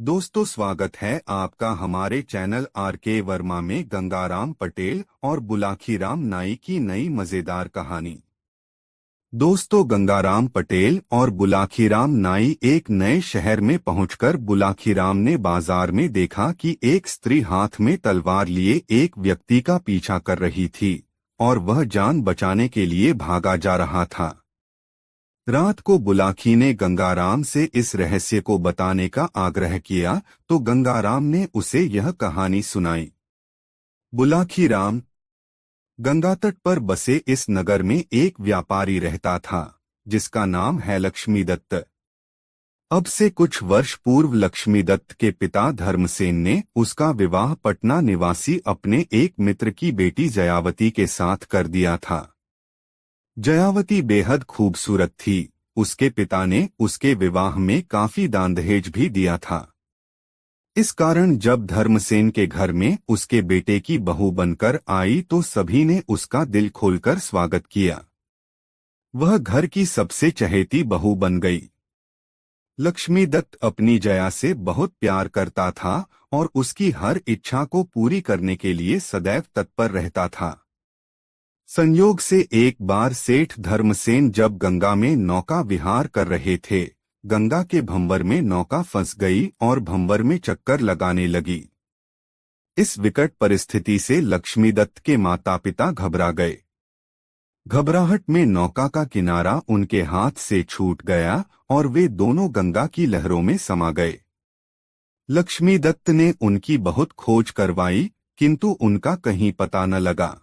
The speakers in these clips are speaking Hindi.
दोस्तों, स्वागत है आपका हमारे चैनल आर.के. वर्मा में गंगाराम पटेल और बुलाखीराम नाई की नई मजेदार कहानी। दोस्तों, गंगाराम पटेल और बुलाखीराम नाई एक नए शहर में पहुंचकर बुलाखीराम ने बाजार में देखा कि एक स्त्री हाथ में तलवार लिए एक व्यक्ति का पीछा कर रही थी और वह जान बचाने के लिए भागा जा रहा था। रात को बुलाखी ने गंगाराम से इस रहस्य को बताने का आग्रह किया तो गंगाराम ने उसे यह कहानी सुनाई। बुलाखीराम। गंगा तट पर बसे इस नगर में एक व्यापारी रहता था जिसका नाम है लक्ष्मीदत्त। अब से कुछ वर्ष पूर्व लक्ष्मीदत्त के पिता धर्मसेन ने उसका विवाह पटना निवासी अपने एक मित्र की बेटी जयावती के साथ कर दिया था। जयावती बेहद खूबसूरत थी। उसके पिता ने उसके विवाह में काफी दान दहेज भी दिया था। इस कारण जब धर्मसेन के घर में उसके बेटे की बहू बनकर आई तो सभी ने उसका दिल खोलकर स्वागत किया। वह घर की सबसे चहेती बहू बन गई। लक्ष्मीदत्त अपनी जया से बहुत प्यार करता था और उसकी हर इच्छा को पूरी करने के लिए सदैव तत्पर रहता था। संयोग से एक बार सेठ धर्मसेन जब गंगा में नौका विहार कर रहे थे, गंगा के भंवर में नौका फंस गई और भंवर में चक्कर लगाने लगी। इस विकट परिस्थिति से लक्ष्मीदत्त के माता पिता घबरा गए। घबराहट में नौका का किनारा उनके हाथ से छूट गया और वे दोनों गंगा की लहरों में समा गए। लक्ष्मीदत्त ने उनकी बहुत खोज करवाई किंतु उनका कहीं पता न लगा।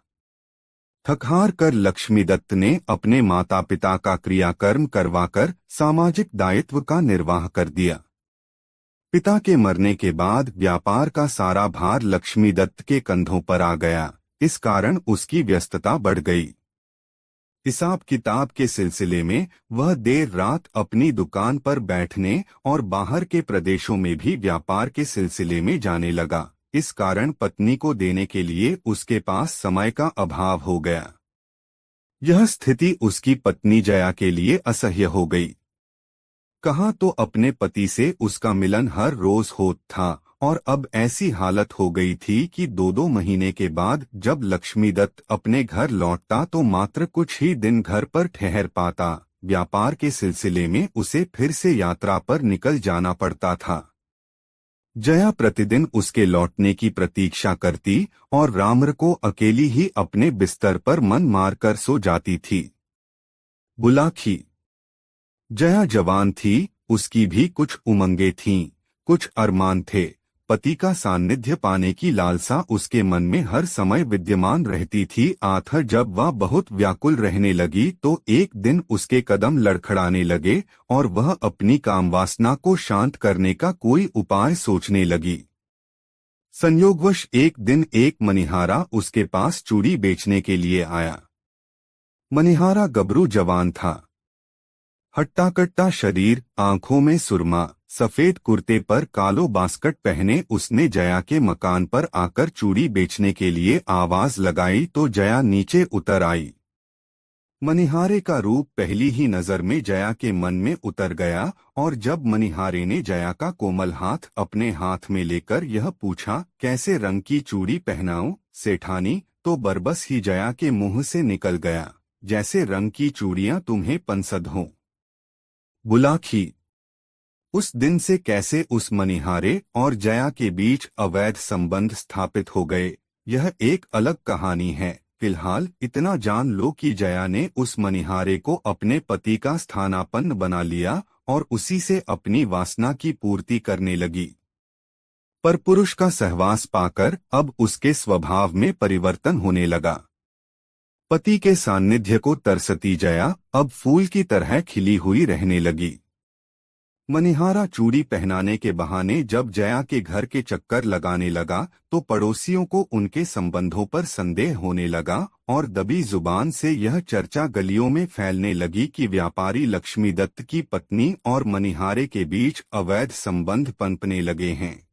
थक-हार कर लक्ष्मीदत्त ने अपने माता पिता का क्रियाकर्म करवाकर सामाजिक दायित्व का निर्वाह कर दिया। पिता के मरने के बाद व्यापार का सारा भार लक्ष्मीदत्त के कंधों पर आ गया। इस कारण उसकी व्यस्तता बढ़ गई। हिसाब किताब के सिलसिले में वह देर रात अपनी दुकान पर बैठने और बाहर के प्रदेशों में भी व्यापार के सिलसिले में जाने लगा। इस कारण पत्नी को देने के लिए उसके पास समय का अभाव हो गया। यह स्थिति उसकी पत्नी जया के लिए असह्य हो गई। कहाँ तो अपने पति से उसका मिलन हर रोज होता था और अब ऐसी हालत हो गई थी कि 2-2 महीने के बाद जब लक्ष्मीदत्त अपने घर लौटता तो मात्र कुछ ही दिन घर पर ठहर पाता। व्यापार के सिलसिले में उसे फिर से यात्रा पर निकल जाना पड़ता था। जया प्रतिदिन उसके लौटने की प्रतीक्षा करती और राम्र को अकेली ही अपने बिस्तर पर मन मारकर सो जाती थी। बुलाखी। जया जवान थी, उसकी भी कुछ उमंगें थीं, कुछ अरमान थे। पति का सान्निध्य पाने की लालसा उसके मन में हर समय विद्यमान रहती थी। आखिर जब वह बहुत व्याकुल रहने लगी तो एक दिन उसके कदम लड़खड़ाने लगे और वह अपनी कामवासना को शांत करने का कोई उपाय सोचने लगी। संयोगवश एक दिन एक मनिहारा उसके पास चूड़ी बेचने के लिए आया। मनिहारा गबरू जवान था। हट्टा-कट्टा शरीर, आंखों में सुरमा, सफेद कुर्ते पर कालो बास्कट पहने उसने जया के मकान पर आकर चूड़ी बेचने के लिए आवाज लगाई तो जया नीचे उतर आई। मनिहारे का रूप पहली ही नजर में जया के मन में उतर गया और जब मनिहारे ने जया का कोमल हाथ अपने हाथ में लेकर यह पूछा, कैसे रंग की चूड़ी पहनाऊं सेठानी, तो बरबस ही जया के मुंह से निकल गया, जैसे रंग की चूड़ियां तुम्हें पसंद हों। बुलाखी। उस दिन से कैसे उस मनिहारे और जया के बीच अवैध संबंध स्थापित हो गए, यह एक अलग कहानी है। फिलहाल इतना जान लो कि जया ने उस मनिहारे को अपने पति का स्थानापन्न बना लिया और उसी से अपनी वासना की पूर्ति करने लगी। पर पुरुष का सहवास पाकर अब उसके स्वभाव में परिवर्तन होने लगा। पति के सान्निध्य को तरसती जया अब फूल की तरह खिली हुई रहने लगी। मनिहारा चूड़ी पहनाने के बहाने जब जया के घर के चक्कर लगाने लगा तो पड़ोसियों को उनके संबंधों पर संदेह होने लगा और दबी जुबान से यह चर्चा गलियों में फैलने लगी कि व्यापारी लक्ष्मीदत्त की पत्नी और मनिहारे के बीच अवैध संबंध पनपने लगे हैं।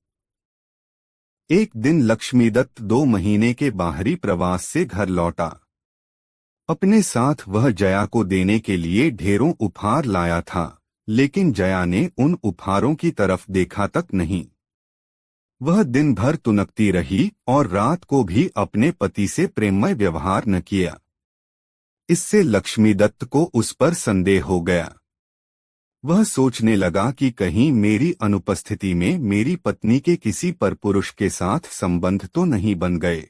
एक दिन लक्ष्मीदत्त 2 महीने के बाहरी प्रवास से घर लौटा। अपने साथ वह जया को देने के लिए ढेरों उपहार लाया था, लेकिन जया ने उन उपहारों की तरफ देखा तक नहीं। वह दिन भर तुनकती रही और रात को भी अपने पति से प्रेममय व्यवहार न किया। इससे लक्ष्मीदत्त को उस पर संदेह हो गया। वह सोचने लगा कि कहीं मेरी अनुपस्थिति में मेरी पत्नी के किसी परपुरुष के साथ संबंध तो नहीं बन गए।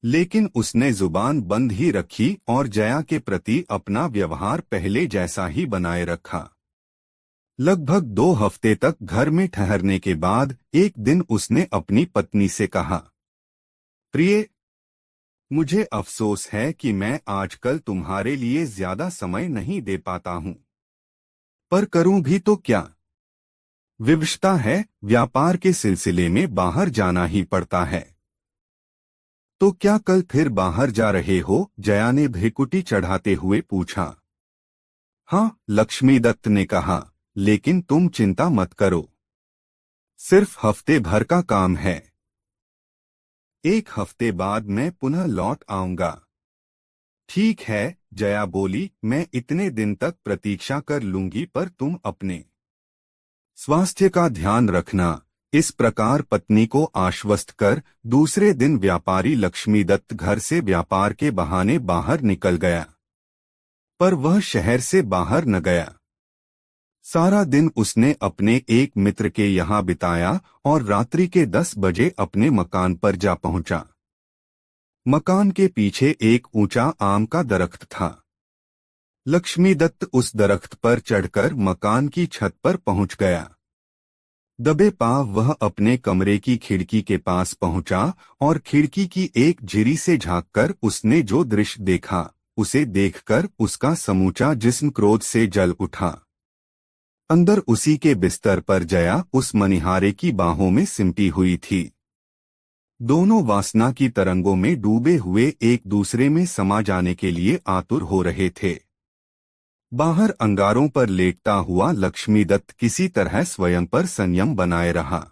लेकिन उसने जुबान बंद ही रखी और जया के प्रति अपना व्यवहार पहले जैसा ही बनाए रखा। लगभग 2 हफ्ते तक घर में ठहरने के बाद एक दिन उसने अपनी पत्नी से कहा, प्रिय, मुझे अफसोस है कि मैं आजकल तुम्हारे लिए ज्यादा समय नहीं दे पाता हूं, पर करूं भी तो क्या? विवशता है, व्यापार के सिलसिले में बाहर जाना ही पड़ता है। तो क्या कल फिर बाहर जा रहे हो? जया ने भ्रिकुटी चढ़ाते हुए पूछा। हाँ, लक्ष्मीदत्त ने कहा, लेकिन तुम चिंता मत करो, सिर्फ हफ्ते भर का काम है। 1 हफ्ते बाद मैं पुनः लौट आऊंगा। ठीक है, जया बोली, मैं इतने दिन तक प्रतीक्षा कर लूंगी, पर तुम अपने स्वास्थ्य का ध्यान रखना। इस प्रकार पत्नी को आश्वस्त कर दूसरे दिन व्यापारी लक्ष्मीदत्त घर से व्यापार के बहाने बाहर निकल गया, पर वह शहर से बाहर न गया। सारा दिन उसने अपने एक मित्र के यहाँ बिताया और रात्रि के 10 बजे अपने मकान पर जा पहुंचा। मकान के पीछे एक ऊंचा आम का दरख्त था। लक्ष्मीदत्त उस दरख्त पर चढ़कर मकान की छत पर पहुंच गया। दबे पांव वह अपने कमरे की खिड़की के पास पहुंचा और खिड़की की एक झिरी से झांककर उसने जो दृश्य देखा, उसे देखकर उसका समूचा जिस्म क्रोध से जल उठा। अंदर उसी के बिस्तर पर जया उस मनिहारे की बाहों में सिमटी हुई थी। दोनों वासना की तरंगों में डूबे हुए एक दूसरे में समा जाने के लिए आतुर हो रहे थे। बाहर अंगारों पर लेटता हुआ लक्ष्मीदत्त किसी तरह स्वयं पर संयम बनाए रहा।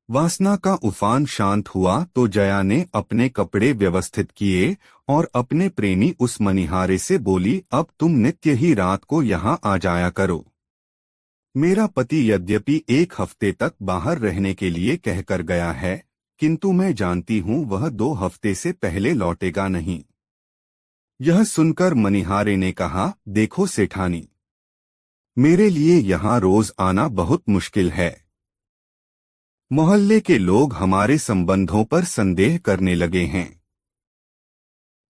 वासना का उफान शांत हुआ तो जया ने अपने कपड़े व्यवस्थित किए और अपने प्रेमी उस मनिहारे से बोली, अब तुम नित्य ही रात को यहाँ आ जाया करो। मेरा पति यद्यपि 1 हफ्ते तक बाहर रहने के लिए कहकर गया है, किंतु मैं जानती हूँ वह 2 हफ्ते से पहले लौटेगा नहीं। यह सुनकर मनिहारे ने कहा, देखो सेठानी, मेरे लिए यहाँ रोज आना बहुत मुश्किल है। मोहल्ले के लोग हमारे संबंधों पर संदेह करने लगे हैं।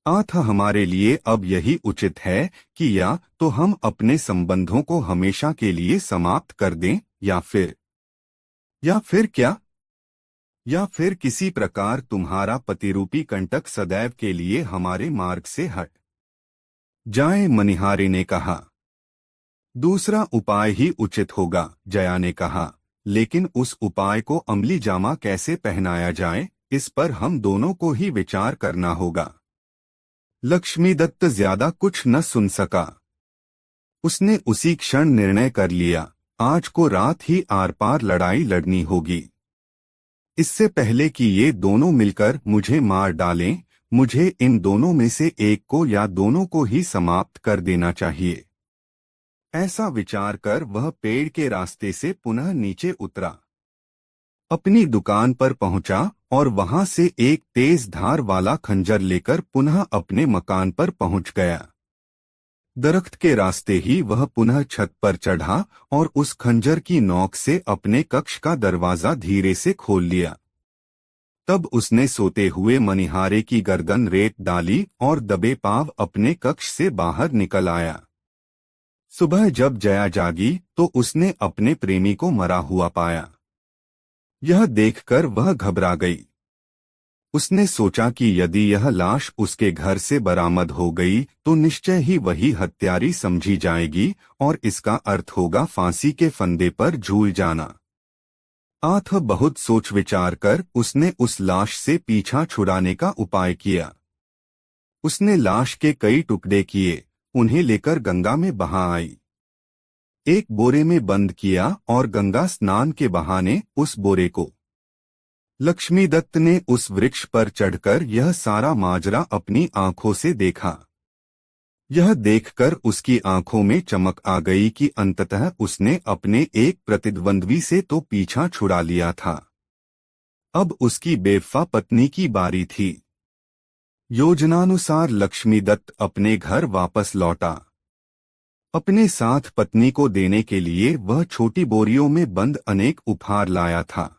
अतः हमारे लिए अब यही उचित है कि या तो हम अपने संबंधों को हमेशा के लिए समाप्त कर दें, या फिर क्या? या फिर किसी प्रकार तुम्हारा पतिरूपी कंटक सदैव के लिए हमारे मार्ग से हट जाए, मनिहारे ने कहा। दूसरा उपाय ही उचित होगा, जया ने कहा, लेकिन उस उपाय को अमली जामा कैसे पहनाया जाए, इस पर हम दोनों को ही विचार करना होगा। लक्ष्मीदत्त ज्यादा कुछ न सुन सका। उसने उसी क्षण निर्णय कर लिया, आज को रात ही आर पार लड़ाई लड़नी होगी। इससे पहले कि ये दोनों मिलकर मुझे मार डालें, मुझे इन दोनों में से एक को या दोनों को ही समाप्त कर देना चाहिए। ऐसा विचार कर वह पेड़ के रास्ते से पुनः नीचे उतरा, अपनी दुकान पर पहुंचा और वहां से एक तेज धार वाला खंजर लेकर पुनः अपने मकान पर पहुंच गया। दरख्त के रास्ते ही वह पुनः छत पर चढ़ा और उस खंजर की नोक से अपने कक्ष का दरवाजा धीरे से खोल लिया। तब उसने सोते हुए मनिहारे की गर्दन रेत डाली और दबे पांव अपने कक्ष से बाहर निकल आया। सुबह जब जया जागी तो उसने अपने प्रेमी को मरा हुआ पाया। यह देखकर वह घबरा गई। उसने सोचा कि यदि यह लाश उसके घर से बरामद हो गई तो निश्चय ही वही हत्यारी समझी जाएगी और इसका अर्थ होगा फांसी के फंदे पर झूल जाना। अतः बहुत सोच विचार कर उसने उस लाश से पीछा छुड़ाने का उपाय किया। उसने लाश के कई टुकड़े किए, उन्हें लेकर गंगा में बहा आई। एक बोरे में बंद किया और गंगा स्नान के बहाने उस बोरे को लक्ष्मीदत्त ने उस वृक्ष पर चढ़कर यह सारा माजरा अपनी आंखों से देखा। यह देखकर उसकी आंखों में चमक आ गई कि अंततः उसने अपने एक प्रतिद्वंद्वी से तो पीछा छुड़ा लिया था, अब उसकी बेवफा पत्नी की बारी थी। योजनानुसार लक्ष्मीदत्त अपने घर वापस लौटा। अपने साथ पत्नी को देने के लिए वह छोटी बोरियों में बंद अनेक उपहार लाया था।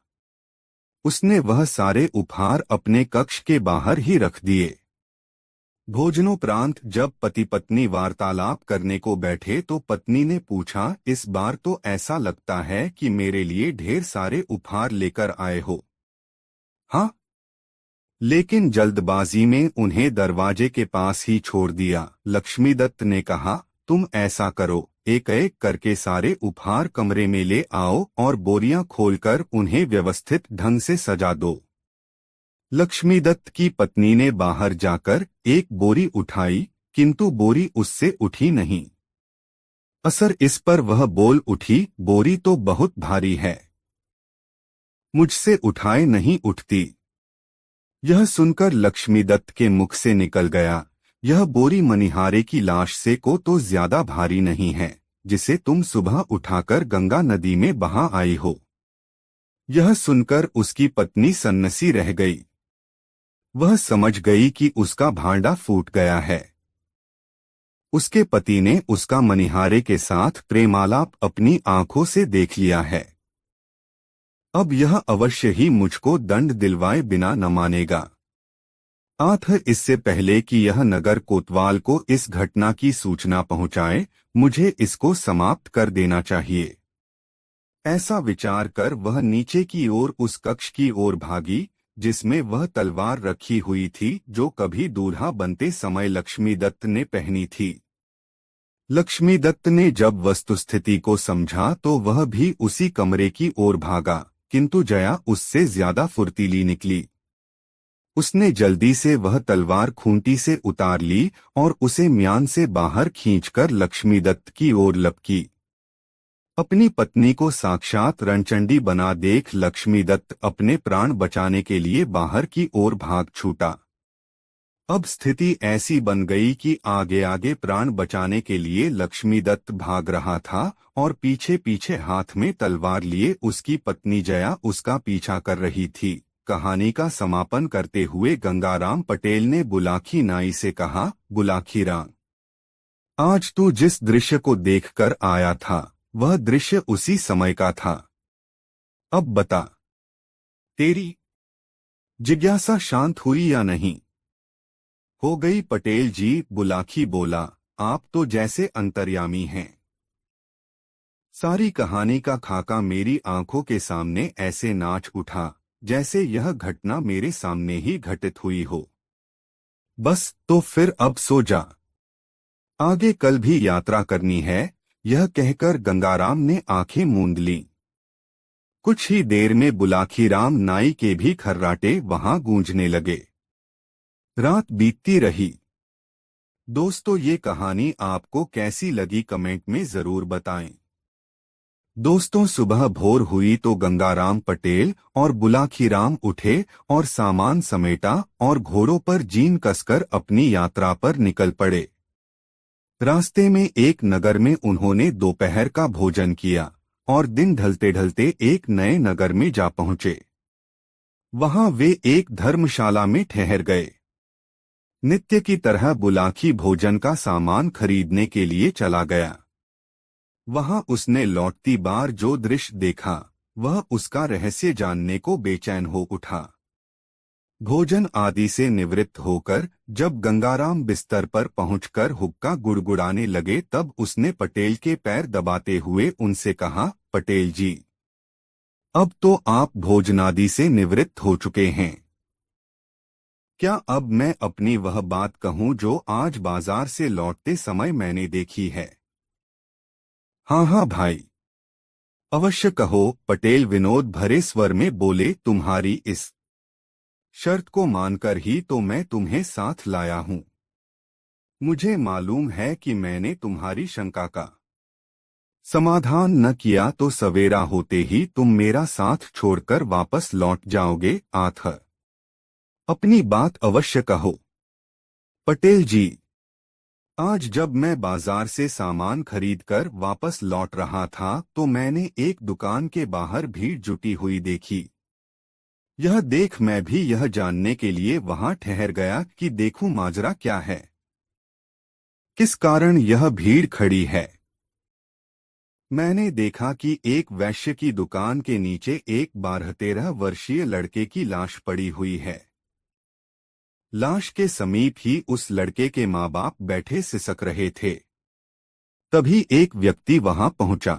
उसने वह सारे उपहार अपने कक्ष के बाहर ही रख दिए। भोजनोपरांत जब पति पत्नी वार्तालाप करने को बैठे तो पत्नी ने पूछा, इस बार तो ऐसा लगता है कि मेरे लिए ढेर सारे उपहार लेकर आए हो। हाँ, लेकिन जल्दबाजी में उन्हें दरवाजे के पास ही छोड़ दिया। लक्ष्मीदत्त ने कहा, तुम ऐसा करो, एक एक करके सारे उपहार कमरे में ले आओ और बोरियां खोलकर उन्हें व्यवस्थित ढंग से सजा दो। लक्ष्मीदत्त की पत्नी ने बाहर जाकर एक बोरी उठाई, किंतु बोरी उससे उठी नहीं। असर इस पर वह बोल उठी, बोरी तो बहुत भारी है, मुझसे उठाए नहीं उठती। यह सुनकर लक्ष्मीदत्त के मुख से निकल गया, यह बोरी मनिहारे की लाश से को तो ज्यादा भारी नहीं है, जिसे तुम सुबह उठाकर गंगा नदी में बहा आई हो। यह सुनकर उसकी पत्नी सन्नसी रह गई। वह समझ गई कि उसका भांडा फूट गया है। उसके पति ने उसका मनिहारे के साथ प्रेमालाप अपनी आंखों से देख लिया है। अब यह अवश्य ही मुझको दंड दिलवाए बिना न मानेगा। अतः इससे पहले कि यह नगर कोतवाल को इस घटना की सूचना पहुंचाए, मुझे इसको समाप्त कर देना चाहिए। ऐसा विचार कर वह नीचे की ओर उस कक्ष की ओर भागी, जिसमें वह तलवार रखी हुई थी जो कभी दूल्हा बनते समय लक्ष्मीदत्त ने पहनी थी। लक्ष्मीदत्त ने जब वस्तुस्थिति को समझा तो वह भी उसी कमरे की ओर भागा, किंतु जया उससे ज्यादा फुर्तीली निकली। उसने जल्दी से वह तलवार खूंटी से उतार ली और उसे म्यान से बाहर खींचकर लक्ष्मीदत्त की ओर लपकी। अपनी पत्नी को साक्षात रणचंडी बना देख लक्ष्मीदत्त अपने प्राण बचाने के लिए बाहर की ओर भाग छूटा। अब स्थिति ऐसी बन गई कि आगे आगे प्राण बचाने के लिए लक्ष्मीदत्त भाग रहा था और पीछे पीछे हाथ में तलवार लिए उसकी पत्नी जया उसका पीछा कर रही थी। कहानी का समापन करते हुए गंगाराम पटेल ने बुलाकी नाई से कहा, बुलाकी राम, आज तू जिस दृश्य को देखकर आया था वह दृश्य उसी समय का था। अब बता, तेरी जिज्ञासा शांत हुई या नहीं? हो गई पटेल जी, बुलाकी बोला, आप तो जैसे अंतर्यामी हैं। सारी कहानी का खाका मेरी आंखों के सामने ऐसे नाच उठा जैसे यह घटना मेरे सामने ही घटित हुई हो। बस तो फिर अब सो जा, आगे कल भी यात्रा करनी है। यह कहकर गंगाराम ने आंखें मूंद लीं। कुछ ही देर में बुलाखीराम नाई के भी खर्राटे वहां गूंजने लगे। रात बीतती रही। दोस्तों, ये कहानी आपको कैसी लगी कमेंट में जरूर बताएं। दोस्तों, सुबह भोर हुई तो गंगाराम पटेल और बुलाखीराम उठे और सामान समेटा और घोड़ों पर जीन कसकर अपनी यात्रा पर निकल पड़े। रास्ते में एक नगर में उन्होंने दोपहर का भोजन किया और दिन ढलते ढलते एक नए नगर में जा पहुंचे। वहां वे एक धर्मशाला में ठहर गए। नित्य की तरह बुलाकी भोजन का सामान खरीदने के लिए चला गया। वहां उसने लौटती बार जो दृश्य देखा वह उसका रहस्य जानने को बेचैन हो उठा। भोजन आदि से निवृत्त होकर जब गंगाराम बिस्तर पर पहुंचकर हुक्का गुड़गुड़ाने लगे तब उसने पटेल के पैर दबाते हुए उनसे कहा, पटेल जी, अब तो आप भोजनादि से निवृत्त हो चुके हैं। क्या अब मैं अपनी वह बात कहूं जो आज बाजार से लौटते समय मैंने देखी है? हाँ हाँ भाई, अवश्य कहो, पटेल विनोद भरे स्वर में बोले। तुम्हारी इस शर्त को मानकर ही तो मैं तुम्हें साथ लाया हूं। मुझे मालूम है कि मैंने तुम्हारी शंका का समाधान न किया तो सवेरा होते ही तुम मेरा साथ छोड़कर वापस लौट जाओगे। आथ अपनी बात अवश्य कहो। पटेल जी, आज जब मैं बाजार से सामान खरीदकर वापस लौट रहा था तो मैंने एक दुकान के बाहर भीड़ जुटी हुई देखी। यह देख मैं भी यह जानने के लिए वहां ठहर गया कि देखूं माजरा क्या है, किस कारण यह भीड़ खड़ी है। मैंने देखा कि एक वैश्य की दुकान के नीचे एक 12-13 वर्षीय लड़के की लाश पड़ी हुई है। लाश के समीप ही उस लड़के के माँ बाप बैठे सिसक रहे थे। तभी एक व्यक्ति वहां पहुंचा।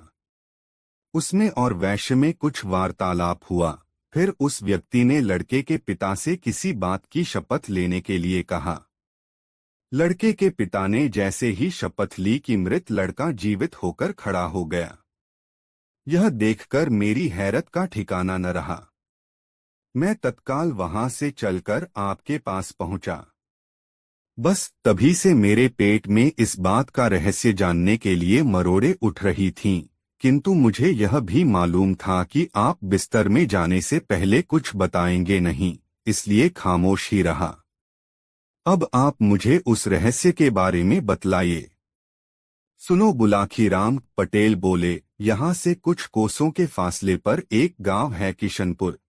उसमें और वैश्य में कुछ वार्तालाप हुआ। फिर उस व्यक्ति ने लड़के के पिता से किसी बात की शपथ लेने के लिए कहा। लड़के के पिता ने जैसे ही शपथ ली कि मृत लड़का जीवित होकर खड़ा हो गया। यह देखकर मेरी हैरत का ठिकाना न रहा। मैं तत्काल वहां से चलकर आपके पास पहुंचा। बस तभी से मेरे पेट में इस बात का रहस्य जानने के लिए मरोड़े उठ रही थीं, किंतु मुझे यह भी मालूम था कि आप बिस्तर में जाने से पहले कुछ बताएंगे नहीं, इसलिए खामोश ही रहा। अब आप मुझे उस रहस्य के बारे में बतलाइए। सुनो, बुलाखीराम पटेल बोले, यहाँ से कुछ कोसों के फासले पर एक गांव है किशनपुर।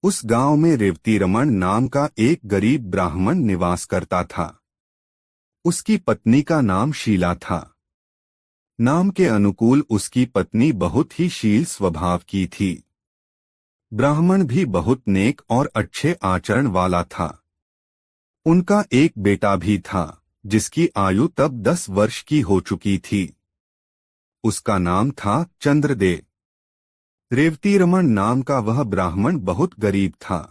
उस गांव में रेवती रमन नाम का एक गरीब ब्राह्मण निवास करता था। उसकी पत्नी का नाम शीला था। नाम के अनुकूल उसकी पत्नी बहुत ही शील स्वभाव की थी। ब्राह्मण भी बहुत नेक और अच्छे आचरण वाला था। उनका एक बेटा भी था, जिसकी आयु तब 10 वर्ष की हो चुकी थी। उसका नाम था चंद्रदेव। रेवती रमन नाम का वह ब्राह्मण बहुत गरीब था।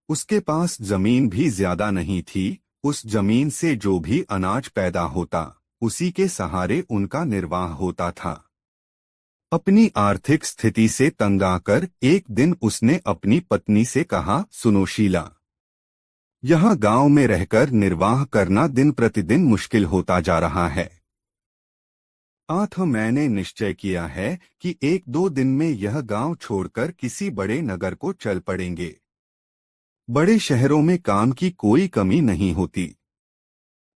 उसके पास जमीन भी ज्यादा नहीं थी। उस जमीन से जो भी अनाज पैदा होता, उसी के सहारे उनका निर्वाह होता था। अपनी आर्थिक स्थिति से तंग आकर एक दिन उसने अपनी पत्नी से कहा, सुनो शीला, यहाँ गांव में रहकर निर्वाह करना दिन प्रतिदिन मुश्किल होता जा रहा है। मैंने निश्चय किया है कि 1-2 दिन में यह गांव छोड़कर किसी बड़े नगर को चल पड़ेंगे। बड़े शहरों में काम की कोई कमी नहीं होती।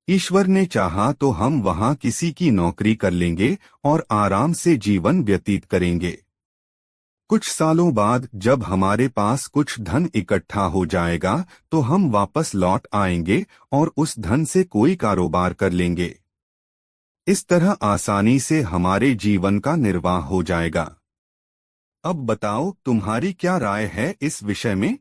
ईश्वर ने चाहा तो हम वहां किसी की नौकरी कर लेंगे और आराम से जीवन व्यतीत करेंगे। कुछ सालों बाद जब हमारे पास कुछ धन इकट्ठा हो जाएगा तो हम वापस लौट आएंगे और उस धन से कोई कारोबार कर लेंगे। इस तरह आसानी से हमारे जीवन का निर्वाह हो जाएगा। अब बताओ, तुम्हारी क्या राय है इस विषय में?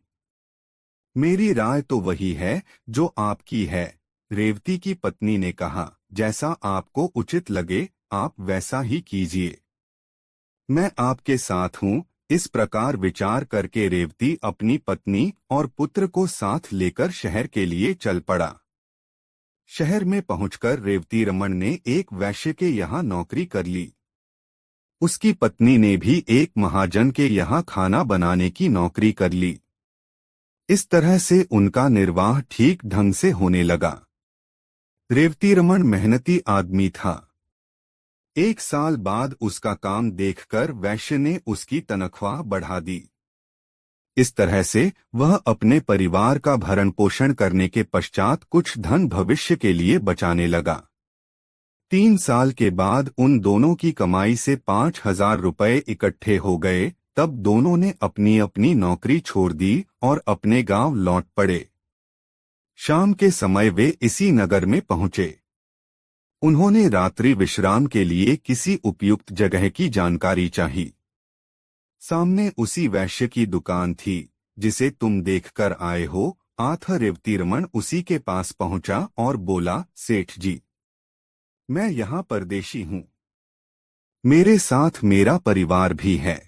मेरी राय तो वही है जो आपकी है, रेवती की पत्नी ने कहा। जैसा आपको उचित लगे आप वैसा ही कीजिए। मैं आपके साथ हूँ। इस प्रकार विचार करके रेवती अपनी पत्नी और पुत्र को साथ लेकर शहर के लिए चल पड़ा। शहर में पहुंचकर रेवती रमन ने एक वैश्य के यहाँ नौकरी कर ली। उसकी पत्नी ने भी एक महाजन के यहाँ खाना बनाने की नौकरी कर ली। इस तरह से उनका निर्वाह ठीक ढंग से होने लगा। रेवती रमन मेहनती आदमी था। 1 साल बाद उसका काम देखकर वैश्य ने उसकी तनख्वाह बढ़ा दी। इस तरह से वह अपने परिवार का भरण पोषण करने के पश्चात कुछ धन भविष्य के लिए बचाने लगा। 3 साल के बाद उन दोनों की कमाई से 5,000 रुपए इकट्ठे हो गए। तब दोनों ने अपनी अपनी नौकरी छोड़ दी और अपने गांव लौट पड़े। शाम के समय वे इसी नगर में पहुंचे। उन्होंने रात्रि विश्राम के लिए किसी उपयुक्त जगह की जानकारी चाही। सामने उसी वैश्य की दुकान थी जिसे तुम देखकर आए हो। रेवती रमन उसी के पास पहुंचा और बोला, सेठ जी, मैं यहाँ परदेशी हूँ। मेरे साथ मेरा परिवार भी है।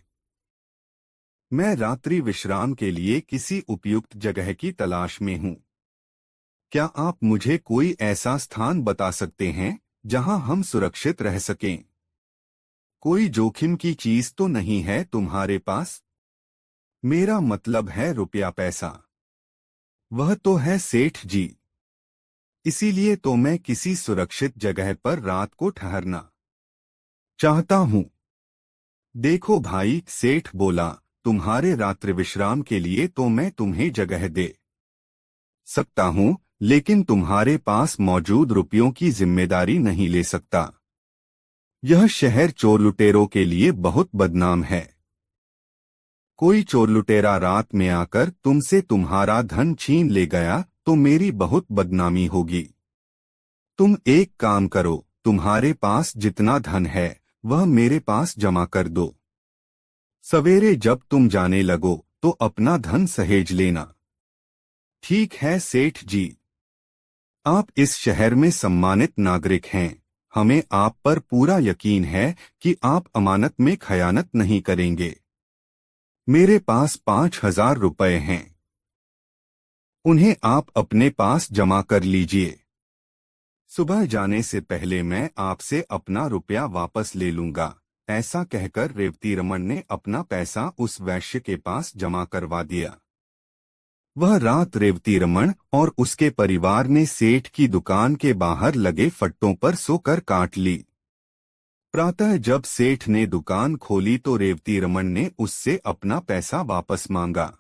मैं रात्रि विश्राम के लिए किसी उपयुक्त जगह की तलाश में हूँ। क्या आप मुझे कोई ऐसा स्थान बता सकते हैं जहाँ हम सुरक्षित रह सकें? कोई जोखिम की चीज तो नहीं है तुम्हारे पास? मेरा मतलब है रुपया पैसा। वह तो है सेठ जी। इसीलिए तो मैं किसी सुरक्षित जगह पर रात को ठहरना चाहता हूँ। देखो भाई, सेठ बोला, तुम्हारे रात्रि विश्राम के लिए तो मैं तुम्हें जगह दे सकता हूँ, लेकिन तुम्हारे पास मौजूद रुपयों की जिम्मेदारी नहीं ले सकता। यह शहर चोर लुटेरों के लिए बहुत बदनाम है। कोई चोर लुटेरा रात में आकर तुमसे तुम्हारा धन छीन ले गया तो मेरी बहुत बदनामी होगी। तुम एक काम करो, तुम्हारे पास जितना धन है वह मेरे पास जमा कर दो। सवेरे जब तुम जाने लगो तो अपना धन सहेज लेना। ठीक है सेठ जी। आप इस शहर में सम्मानित नागरिक हैं। हमें आप पर पूरा यकीन है कि आप अमानत में खयानत नहीं करेंगे। मेरे पास 5,000 रुपए हैं। उन्हें आप अपने पास जमा कर लीजिए। सुबह जाने से पहले मैं आपसे अपना रुपया वापस ले लूंगा। ऐसा कहकर रेवती रमन ने अपना पैसा उस वैश्य के पास जमा करवा दिया। वह रात रेवती रमन और उसके परिवार ने सेठ की दुकान के बाहर लगे फट्टों पर सोकर काट ली। प्रातः जब सेठ ने दुकान खोली तो रेवती रमन ने उससे अपना पैसा वापस मांगा।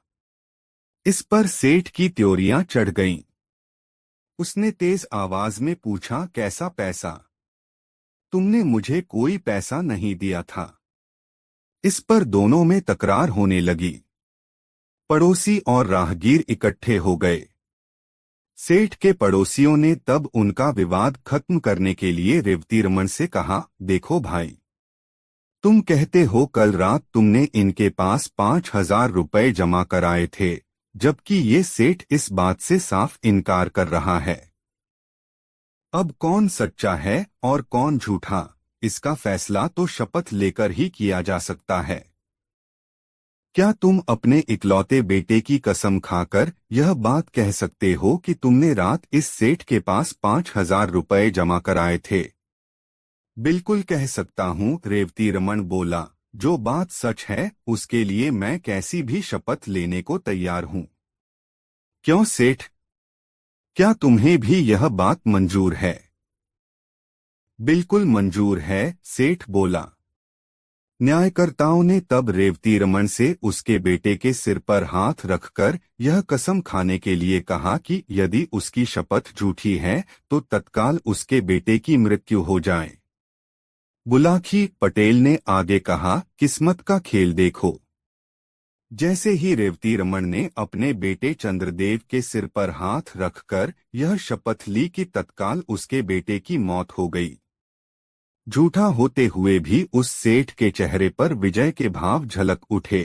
इस पर सेठ की त्योरियां चढ़ गईं। उसने तेज आवाज में पूछा, कैसा पैसा? तुमने मुझे कोई पैसा नहीं दिया था। इस पर दोनों में तकरार होने लगी। पड़ोसी और राहगीर इकट्ठे हो गए। सेठ के पड़ोसियों ने तब उनका विवाद खत्म करने के लिए रेवती रमन से कहा, देखो भाई, तुम कहते हो कल रात तुमने इनके पास 5,000 रुपए जमा कराए थे, जबकि ये सेठ इस बात से साफ इनकार कर रहा है। अब कौन सच्चा है और कौन झूठा, इसका फैसला तो शपथ लेकर ही किया जा सकता है। क्या तुम अपने इकलौते बेटे की कसम खाकर यह बात कह सकते हो कि तुमने रात इस सेठ के पास 5,000 रुपए जमा कराए थे? बिल्कुल कह सकता हूँ, रेवती रमन बोला। जो बात सच है उसके लिए मैं कैसी भी शपथ लेने को तैयार हूँ। क्यों सेठ, क्या तुम्हें भी यह बात मंजूर है? बिल्कुल मंजूर है, सेठ बोला। न्यायकर्ताओं ने तब रेवती रमन से उसके बेटे के सिर पर हाथ रखकर यह कसम खाने के लिए कहा कि यदि उसकी शपथ झूठी है तो तत्काल उसके बेटे की मृत्यु हो जाए। बुलाकी पटेल ने आगे कहा, किस्मत का खेल देखो। जैसे ही रेवती रमन ने अपने बेटे चंद्रदेव के सिर पर हाथ रखकर यह शपथ ली कि तत्काल उसके बेटे की मौत हो गई। झूठा होते हुए भी उस सेठ के चेहरे पर विजय के भाव झलक उठे।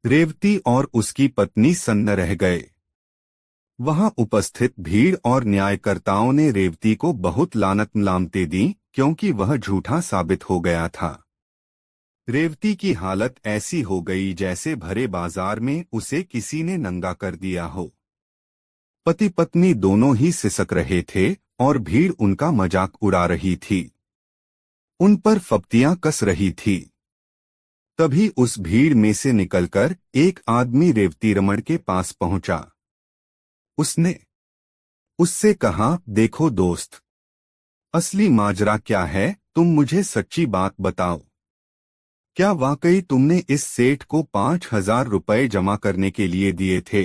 रेवती और उसकी पत्नी सन्न रह गए। वहां उपस्थित भीड़ और न्यायकर्ताओं ने रेवती को बहुत लानत मलामतें दी क्योंकि वह झूठा साबित हो गया था। रेवती की हालत ऐसी हो गई जैसे भरे बाजार में उसे किसी ने नंगा कर दिया हो। पति पत्नी दोनों ही सिसक रहे थे और भीड़ उनका मजाक उड़ा रही थी, उन पर फप्तियां कस रही थी। तभी उस भीड़ में से निकलकर एक आदमी रेवती रमन के पास पहुंचा। उसने उससे कहा, देखो दोस्त, असली माजरा क्या है, तुम मुझे सच्ची बात बताओ। क्या वाकई तुमने इस सेठ को 5,000 रुपए जमा करने के लिए दिए थे?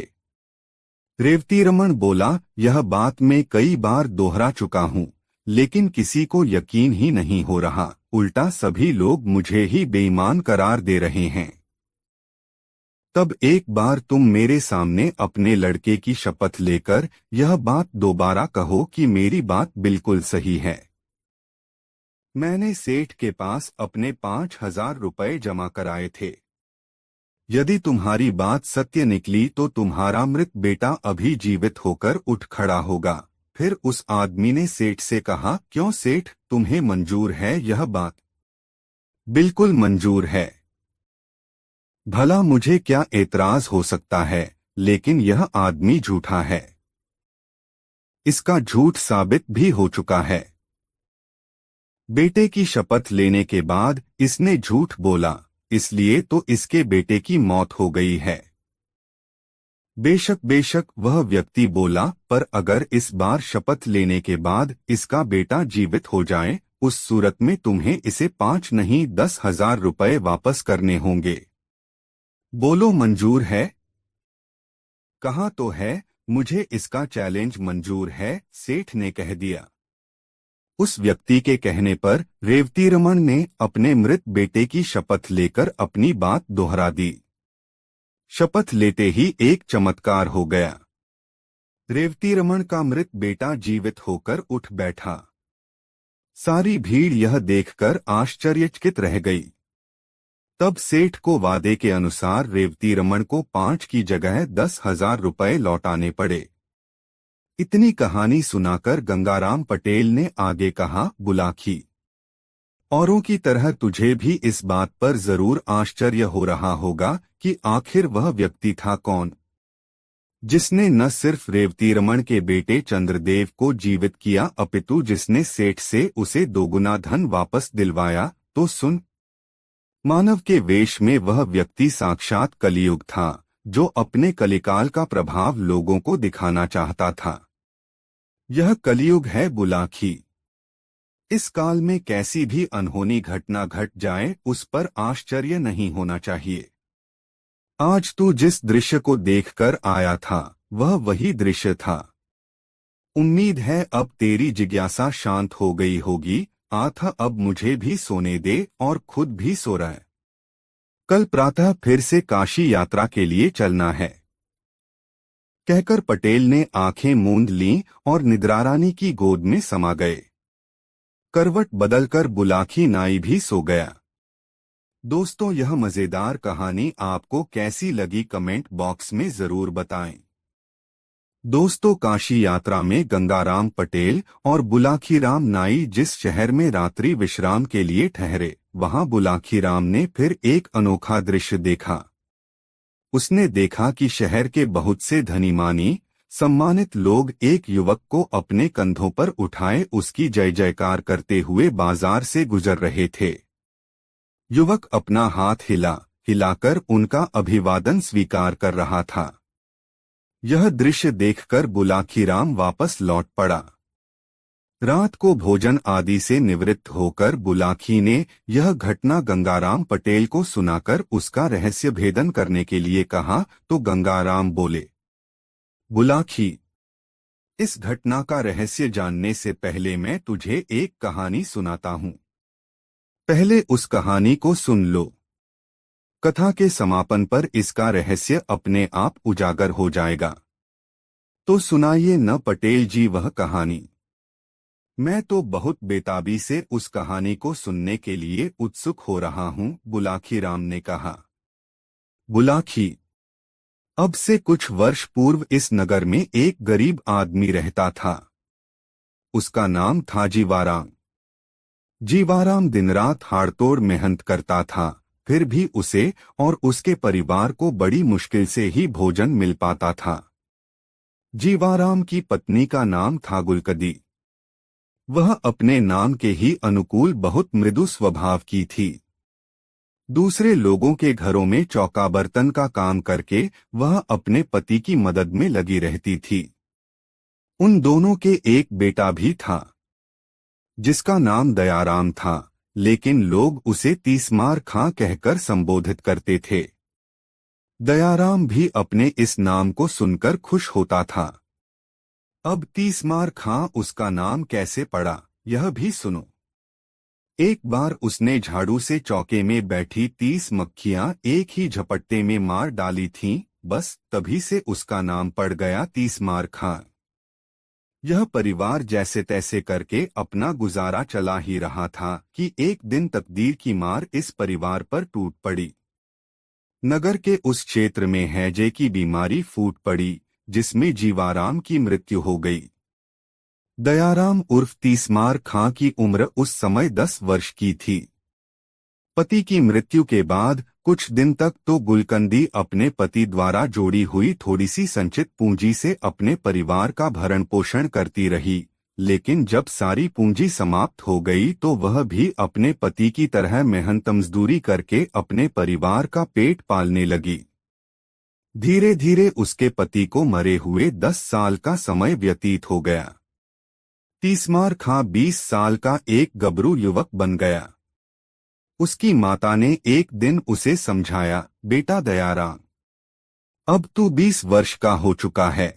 रेवती रमन बोला, यह बात मैं कई बार दोहरा चुका हूँ, लेकिन किसी को यकीन ही नहीं हो रहा। उल्टा सभी लोग मुझे ही बेईमान करार दे रहे हैं। तब एक बार तुम मेरे सामने अपने लड़के की शपथ लेकर यह बात दोबारा कहो कि मेरी बात बिल्कुल सही है। मैंने सेठ के पास अपने 5,000 रुपए जमा कराए थे। यदि तुम्हारी बात सत्य निकली तो तुम्हारा मृत बेटा अभी जीवित होकर उठ खड़ा होगा। फिर उस आदमी ने सेठ से कहा, क्यों सेठ, तुम्हें मंजूर है यह बात? बिल्कुल मंजूर है। भला मुझे क्या एतराज हो सकता है, लेकिन यह आदमी झूठा है। इसका झूठ साबित भी हो चुका है। बेटे की शपथ लेने के बाद इसने झूठ बोला, इसलिए तो इसके बेटे की मौत हो गई है। बेशक बेशक वह व्यक्ति बोला, पर अगर इस बार शपथ लेने के बाद इसका बेटा जीवित हो जाए, उस सूरत में तुम्हें इसे 5 नहीं 10,000 रुपए वापस करने होंगे। बोलो मंजूर है? कहा तो है, मुझे इसका चैलेंज मंजूर है, सेठ ने कह दिया। उस व्यक्ति के कहने पर रेवती रमन ने अपने मृत बेटे की शपथ लेकर अपनी बात दोहरा दी। शपथ लेते ही एक चमत्कार हो गया। रेवती रमन का मृत बेटा जीवित होकर उठ बैठा। सारी भीड़ यह देखकर आश्चर्यचकित रह गई। तब सेठ को वादे के अनुसार रेवती रमन को 5 की जगह 10,000 रुपए लौटाने पड़े। इतनी कहानी सुनाकर गंगाराम पटेल ने आगे कहा, बुलाखी, औरों की तरह तुझे भी इस बात पर जरूर आश्चर्य हो रहा होगा कि आखिर वह व्यक्ति था कौन, जिसने न सिर्फ रेवती रमन के बेटे चंद्रदेव को जीवित किया अपितु जिसने सेठ से उसे दोगुना धन वापस दिलवाया। तो सुन, मानव के वेश में वह व्यक्ति साक्षात कलियुग था, जो अपने कलिकाल का प्रभाव लोगों को दिखाना चाहता था। यह कलियुग है बुलाखी। इस काल में कैसी भी अनहोनी घटना घट जाए उस पर आश्चर्य नहीं होना चाहिए। आज तू जिस दृश्य को देखकर आया था वह वही दृश्य था। उम्मीद है अब तेरी जिज्ञासा शांत हो गई होगी। आथा अब मुझे भी सोने दे और खुद भी सो रहा है। कल प्रातः फिर से काशी यात्रा के लिए चलना है। कहकर पटेल ने आंखें मूंद लीं और निद्रारानी की गोद में समा गए। करवट बदलकर बुलाखी नाई भी सो गया। दोस्तों, यह मजेदार कहानी आपको कैसी लगी कमेंट बॉक्स में जरूर बताएं। दोस्तों, काशी यात्रा में गंगाराम पटेल और बुलाखीराम नाई जिस शहर में रात्रि विश्राम के लिए ठहरे, वहां बुलाखीराम ने फिर एक अनोखा दृश्य देखा। उसने देखा कि शहर के बहुत से धनीमानी सम्मानित लोग एक युवक को अपने कंधों पर उठाए उसकी जय जयकार करते हुए बाजार से गुजर रहे थे। युवक अपना हाथ हिलाकर उनका अभिवादन स्वीकार कर रहा था। यह दृश्य देखकर बुलाखीराम वापस लौट पड़ा। रात को भोजन आदि से निवृत्त होकर बुलाखी ने यह घटना गंगाराम पटेल को सुनाकर उसका रहस्य भेदन करने के लिए कहा तो गंगाराम बोले, बुलाखी, इस घटना का रहस्य जानने से पहले मैं तुझे एक कहानी सुनाता हूं। पहले उस कहानी को सुन लो। कथा के समापन पर इसका रहस्य अपने आप उजागर हो जाएगा। तो सुनाइए न पटेल जी वह कहानी। मैं तो बहुत बेताबी से उस कहानी को सुनने के लिए उत्सुक हो रहा हूं, बुलाखीराम ने कहा। बुलाखी, अब से कुछ वर्ष पूर्व इस नगर में एक गरीब आदमी रहता था। उसका नाम था जीवाराम। जीवाराम दिन रात हाड़तोड़ मेहनत करता था, फिर भी उसे और उसके परिवार को बड़ी मुश्किल से ही भोजन मिल पाता था। जीवाराम की पत्नी का नाम था गुलकदी। वह अपने नाम के ही अनुकूल बहुत मृदु स्वभाव की थी। दूसरे लोगों के घरों में चौका बर्तन का काम करके वह अपने पति की मदद में लगी रहती थी। उन दोनों के एक बेटा भी था, जिसका नाम दयाराम था, लेकिन लोग उसे तीसमार खां कहकर संबोधित करते थे। दयाराम भी अपने इस नाम को सुनकर खुश होता था। अब तीसमार खां उसका नाम कैसे पड़ा, यह भी सुनो। एक बार उसने झाड़ू से चौके में बैठी 30 मक्खियां एक ही झपट्टे में मार डाली थीं, बस तभी से उसका नाम पड़ गया तीसमार खां। यह परिवार जैसे तैसे करके अपना गुजारा चला ही रहा था कि एक दिन तकदीर की मार इस परिवार पर टूट पड़ी। नगर के उस क्षेत्र में हैजे की बीमारी फूट पड़ी, जिसमें जीवाराम की मृत्यु हो गई। दयाराम उर्फ तीसमार खां की उम्र उस समय 10 वर्ष की थी। पति की मृत्यु के बाद कुछ दिन तक तो गुलकंदी अपने पति द्वारा जोड़ी हुई थोड़ी सी संचित पूंजी से अपने परिवार का भरण पोषण करती रही, लेकिन जब सारी पूंजी समाप्त हो गई तो वह भी अपने पति की तरह मेहनत मजदूरी करके अपने परिवार का पेट पालने लगी। धीरे धीरे उसके पति को मरे हुए 10 साल का समय व्यतीत हो गया। तीसमार खां 20 साल का एक गबरू युवक बन गया। उसकी माता ने एक दिन उसे समझाया, बेटा दयाराम, अब तू 20 वर्ष का हो चुका है।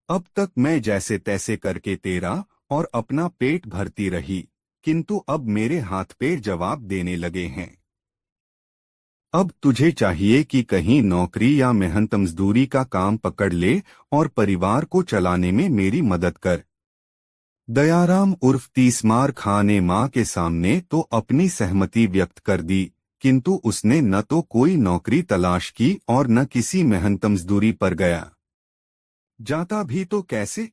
अब तक मैं जैसे तैसे करके तेरा और अपना पेट भरती रही, किंतु अब मेरे हाथ पैर जवाब देने लगे हैं। अब तुझे चाहिए कि कहीं नौकरी या मेहनत मजदूरी का काम पकड़ ले और परिवार को चलाने में मेरी मदद कर। दयाराम उर्फ तीसमार खां ने मां के सामने तो अपनी सहमति व्यक्त कर दी, किंतु उसने न तो कोई नौकरी तलाश की और न किसी मेहनत मजदूरी पर गया। जाता भी तो कैसे?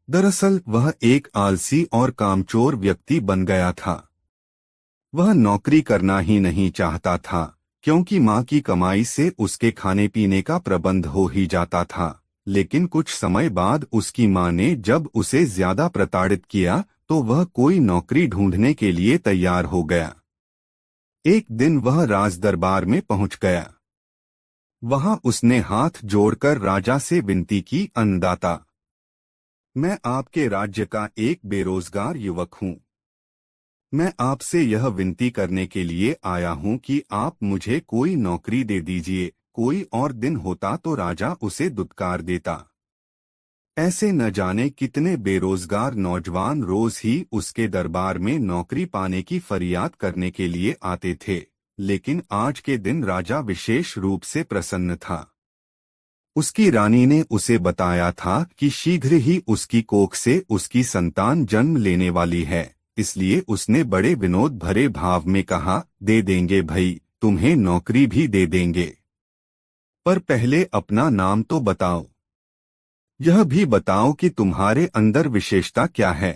दरअसल वह एक आलसी और कामचोर व्यक्ति बन गया था। वह नौकरी करना ही नहीं चाहता था, क्योंकि मां की कमाई से उसके खाने पीने का प्रबंध हो ही जाता था। लेकिन कुछ समय बाद उसकी मां ने जब उसे ज्यादा प्रताड़ित किया तो वह कोई नौकरी ढूंढने के लिए तैयार हो गया। एक दिन वह राज दरबार में पहुंच गया। वहां उसने हाथ जोड़कर राजा से विनती की, अन्नदाता, मैं आपके राज्य का एक बेरोजगार युवक हूं। मैं आपसे यह विनती करने के लिए आया हूं कि आप मुझे कोई नौकरी दे दीजिए। कोई और दिन होता तो राजा उसे दुत्कार देता। ऐसे न जाने कितने बेरोजगार नौजवान रोज ही उसके दरबार में नौकरी पाने की फरियाद करने के लिए आते थे, लेकिन आज के दिन राजा विशेष रूप से प्रसन्न था। उसकी रानी ने उसे बताया था कि शीघ्र ही उसकी कोख से उसकी संतान जन्म लेने वाली है, इसलिए उसने बड़े विनोद भरे भाव में कहा, दे देंगे भई, तुम्हें नौकरी भी दे देंगे। पर पहले अपना नाम तो बताओ। यह भी बताओ कि तुम्हारे अंदर विशेषता क्या है।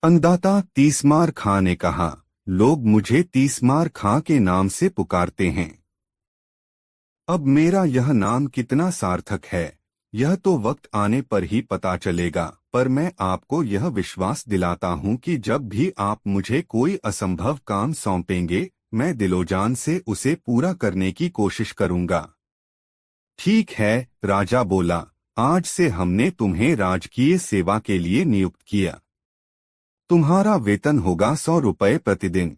अन्नदाता तीसमार खां ने कहा, लोग मुझे तीसमार खां के नाम से पुकारते हैं। अब मेरा यह नाम कितना सार्थक है, यह तो वक्त आने पर ही पता चलेगा, पर मैं आपको यह विश्वास दिलाता हूं कि जब भी आप मुझे कोई असंभव काम सौंपेंगे, मैं दिलोजान से उसे पूरा करने की कोशिश करूंगा। ठीक है, राजा बोला, आज से हमने तुम्हें राजकीय सेवा के लिए नियुक्त किया। तुम्हारा वेतन होगा 100 रुपये प्रतिदिन।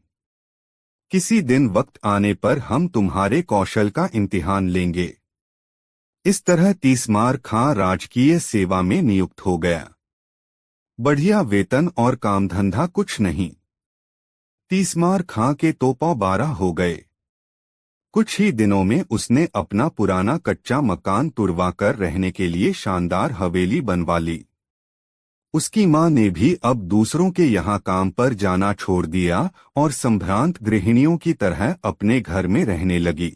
किसी दिन वक्त आने पर हम तुम्हारे कौशल का इम्तिहान लेंगे। इस तरह तीसमार खां राजकीय सेवा में नियुक्त हो गया। बढ़िया वेतन और कामधंधा कुछ नहीं। तीसमार खां के तो पौ 12 हो गए। कुछ ही दिनों में उसने अपना पुराना कच्चा मकान तुड़वाकर रहने के लिए शानदार हवेली बनवा ली। उसकी मां ने भी अब दूसरों के यहाँ काम पर जाना छोड़ दिया और संभ्रांत गृहिणियों की तरह अपने घर में रहने लगी।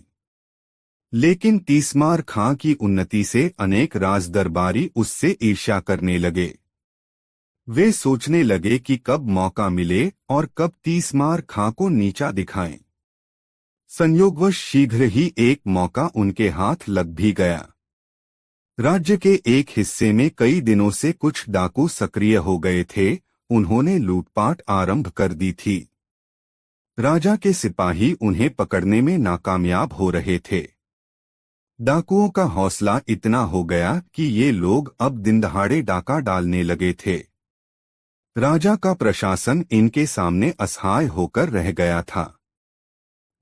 लेकिन तीसमार खां की उन्नति से अनेक राजदरबारी उससे ईर्ष्या करने लगे। वे सोचने लगे कि कब मौका मिले और कब तीसमार खां को नीचा दिखाएं। संयोगवश शीघ्र ही एक मौका उनके हाथ लग भी गया। राज्य के एक हिस्से में कई दिनों से कुछ डाकू सक्रिय हो गए थे। उन्होंने लूटपाट आरंभ कर दी थी। राजा के सिपाही उन्हें पकड़ने में नाकामयाब हो रहे थे। डाकुओं का हौसला इतना हो गया कि ये लोग अब दिनदहाड़े डाका डालने लगे थे। राजा का प्रशासन इनके सामने असहाय होकर रह गया था।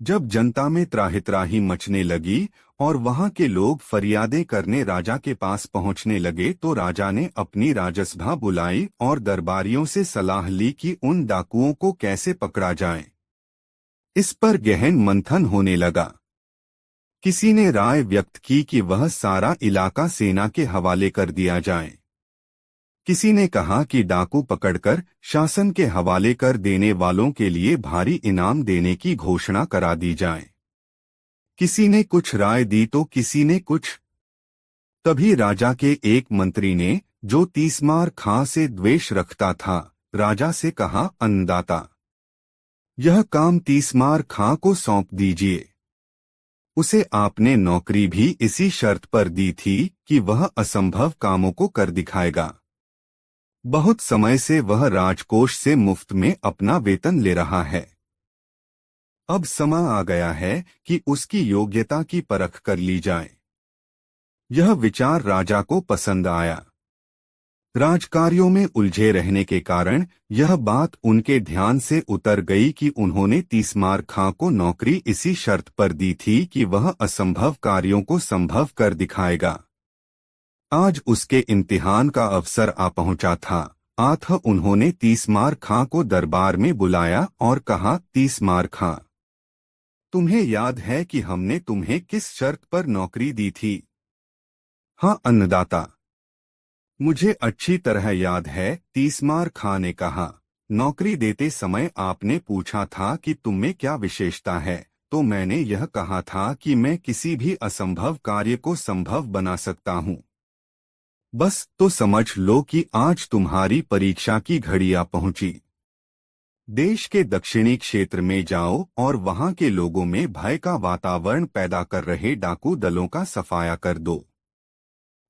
जब जनता में त्राहित्राही मचने लगी और वहां के लोग फरियादें करने राजा के पास पहुंचने लगे तो राजा ने अपनी राजसभा बुलाई और दरबारियों से सलाह ली कि उन डाकुओं को कैसे पकड़ा जाए। इस पर गहन मंथन होने लगा। किसी ने राय व्यक्त की कि वह सारा इलाका सेना के हवाले कर दिया जाए। किसी ने कहा कि डाकू पकड़कर शासन के हवाले कर देने वालों के लिए भारी इनाम देने की घोषणा करा दी जाए। किसी ने कुछ राय दी तो किसी ने कुछ। तभी राजा के एक मंत्री ने, जो तीसमार खां से द्वेष रखता था, राजा से कहा, अन्नदाता, यह काम तीसमार खां को सौंप दीजिए। उसे आपने नौकरी भी इसी शर्त पर दी थी कि वह असंभव कामों को कर दिखाएगा। बहुत समय से वह राजकोष से मुफ्त में अपना वेतन ले रहा है। अब समय आ गया है कि उसकी योग्यता की परख कर ली जाए। यह विचार राजा को पसंद आया। राजकार्यों में उलझे रहने के कारण यह बात उनके ध्यान से उतर गई कि उन्होंने तीसमार खां को नौकरी इसी शर्त पर दी थी कि वह असंभव कार्यों को संभव कर दिखाएगा। आज उसके इम्तिहान का अवसर आ पहुंचा था। अतः उन्होंने तीसमार खां को दरबार में बुलाया और कहा, तीसमार खां, तुम्हें याद है कि हमने तुम्हें किस शर्त पर नौकरी दी थी? हाँ अन्नदाता, मुझे अच्छी तरह याद है, तीसमार खां ने कहा। नौकरी देते समय आपने पूछा था कि तुम में क्या विशेषता है, तो मैंने यह कहा था कि मैं किसी भी असंभव कार्य को संभव बना सकता हूँ। बस तो समझ लो कि आज तुम्हारी परीक्षा की घड़ी आ पहुंची। देश के दक्षिणी क्षेत्र में जाओ और वहां के लोगों में भय का वातावरण पैदा कर रहे डाकू दलों का सफाया कर दो।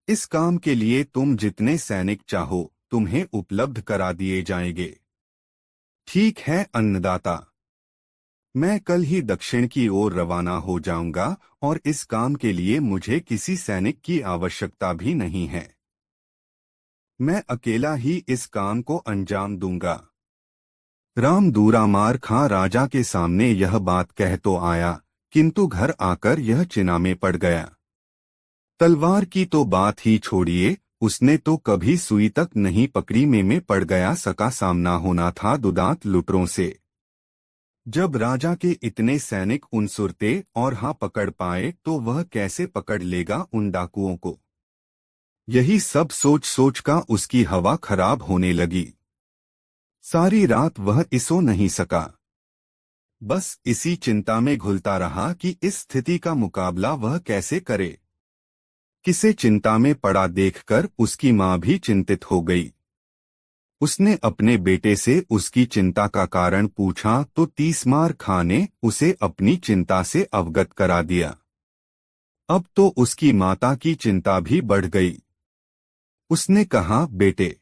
इस काम के लिए तुम जितने सैनिक चाहो तुम्हें उपलब्ध करा दिए जाएंगे। ठीक है अन्नदाता, मैं कल ही दक्षिण की ओर रवाना हो जाऊंगा और इस काम के लिए मुझे किसी सैनिक की आवश्यकता भी नहीं है। मैं अकेला ही इस काम को अंजाम दूंगा। राम दूरामार खां राजा के सामने यह बात कह तो आया, किंतु घर आकर यह चिंता में पड़ गया। तलवार की तो बात ही छोड़िए, उसने तो कभी सुई तक नहीं पकड़ी में पड़ गया। सका सामना होना था दुदांत लुटरों से। जब राजा के इतने सैनिक उन सुरते और हाँ पकड़ पाए तो वह कैसे पकड़ लेगा उन डाकुओं को। यही सब सोच सोच का उसकी हवा खराब होने लगी। सारी रात वह सो नहीं सका। बस इसी चिंता में घुलता रहा कि इस स्थिति का मुकाबला वह कैसे करे। किसे चिंता में पड़ा देखकर उसकी माँ भी चिंतित हो गई। उसने अपने बेटे से उसकी चिंता का कारण पूछा तो तीसमार खां ने उसे अपनी चिंता से अवगत करा दिया। अब तो उसकी माता की चिंता भी बढ़ गई। उसने कहा, बेटे,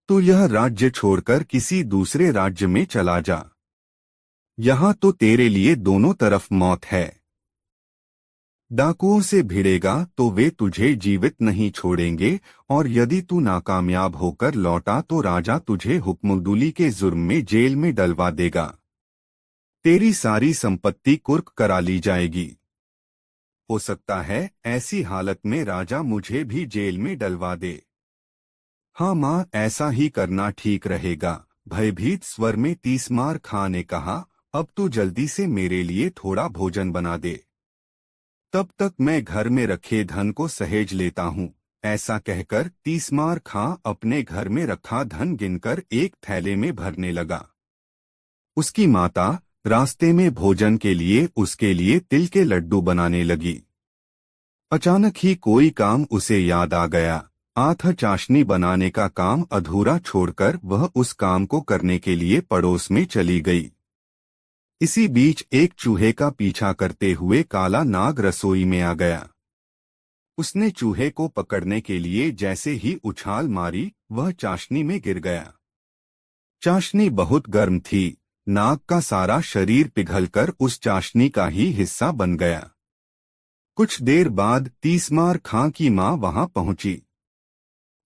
तू यह राज्य छोड़कर किसी दूसरे राज्य में चला जा। यहाँ तो तेरे लिए दोनों तरफ मौत है। डाकुओं से भिड़ेगा तो वे तुझे जीवित नहीं छोड़ेंगे, और यदि तू नाकामयाब होकर लौटा तो राजा तुझे हुक्मदुली के जुर्म में जेल में डलवा देगा। तेरी सारी संपत्ति कुर्क करा ली जाएगी। हो सकता है ऐसी हालत में राजा मुझे भी जेल में डलवा दे। हाँ माँ, ऐसा ही करना ठीक रहेगा, भयभीत स्वर में तीसमार खां ने कहा। अब तू जल्दी से मेरे लिए थोड़ा भोजन बना दे, तब तक मैं घर में रखे धन को सहेज लेता हूँ। ऐसा कहकर तीसमार खां अपने घर में रखा धन गिनकर एक थैले में भरने लगा। उसकी माता रास्ते में भोजन के लिए उसके लिए तिल के लड्डू बनाने लगी। अचानक ही कोई काम उसे याद आ गया। आथा चाशनी बनाने का काम अधूरा छोड़कर वह उस काम को करने के लिए पड़ोस में चली गई। इसी बीच एक चूहे का पीछा करते हुए काला नाग रसोई में आ गया। उसने चूहे को पकड़ने के लिए जैसे ही उछाल मारी वह चाशनी में गिर गया। चाशनी बहुत गर्म थी। नाग का सारा शरीर पिघलकर उस चाशनी का ही हिस्सा बन गया। कुछ देर बाद तीसमार खां की मां वहां पहुंची।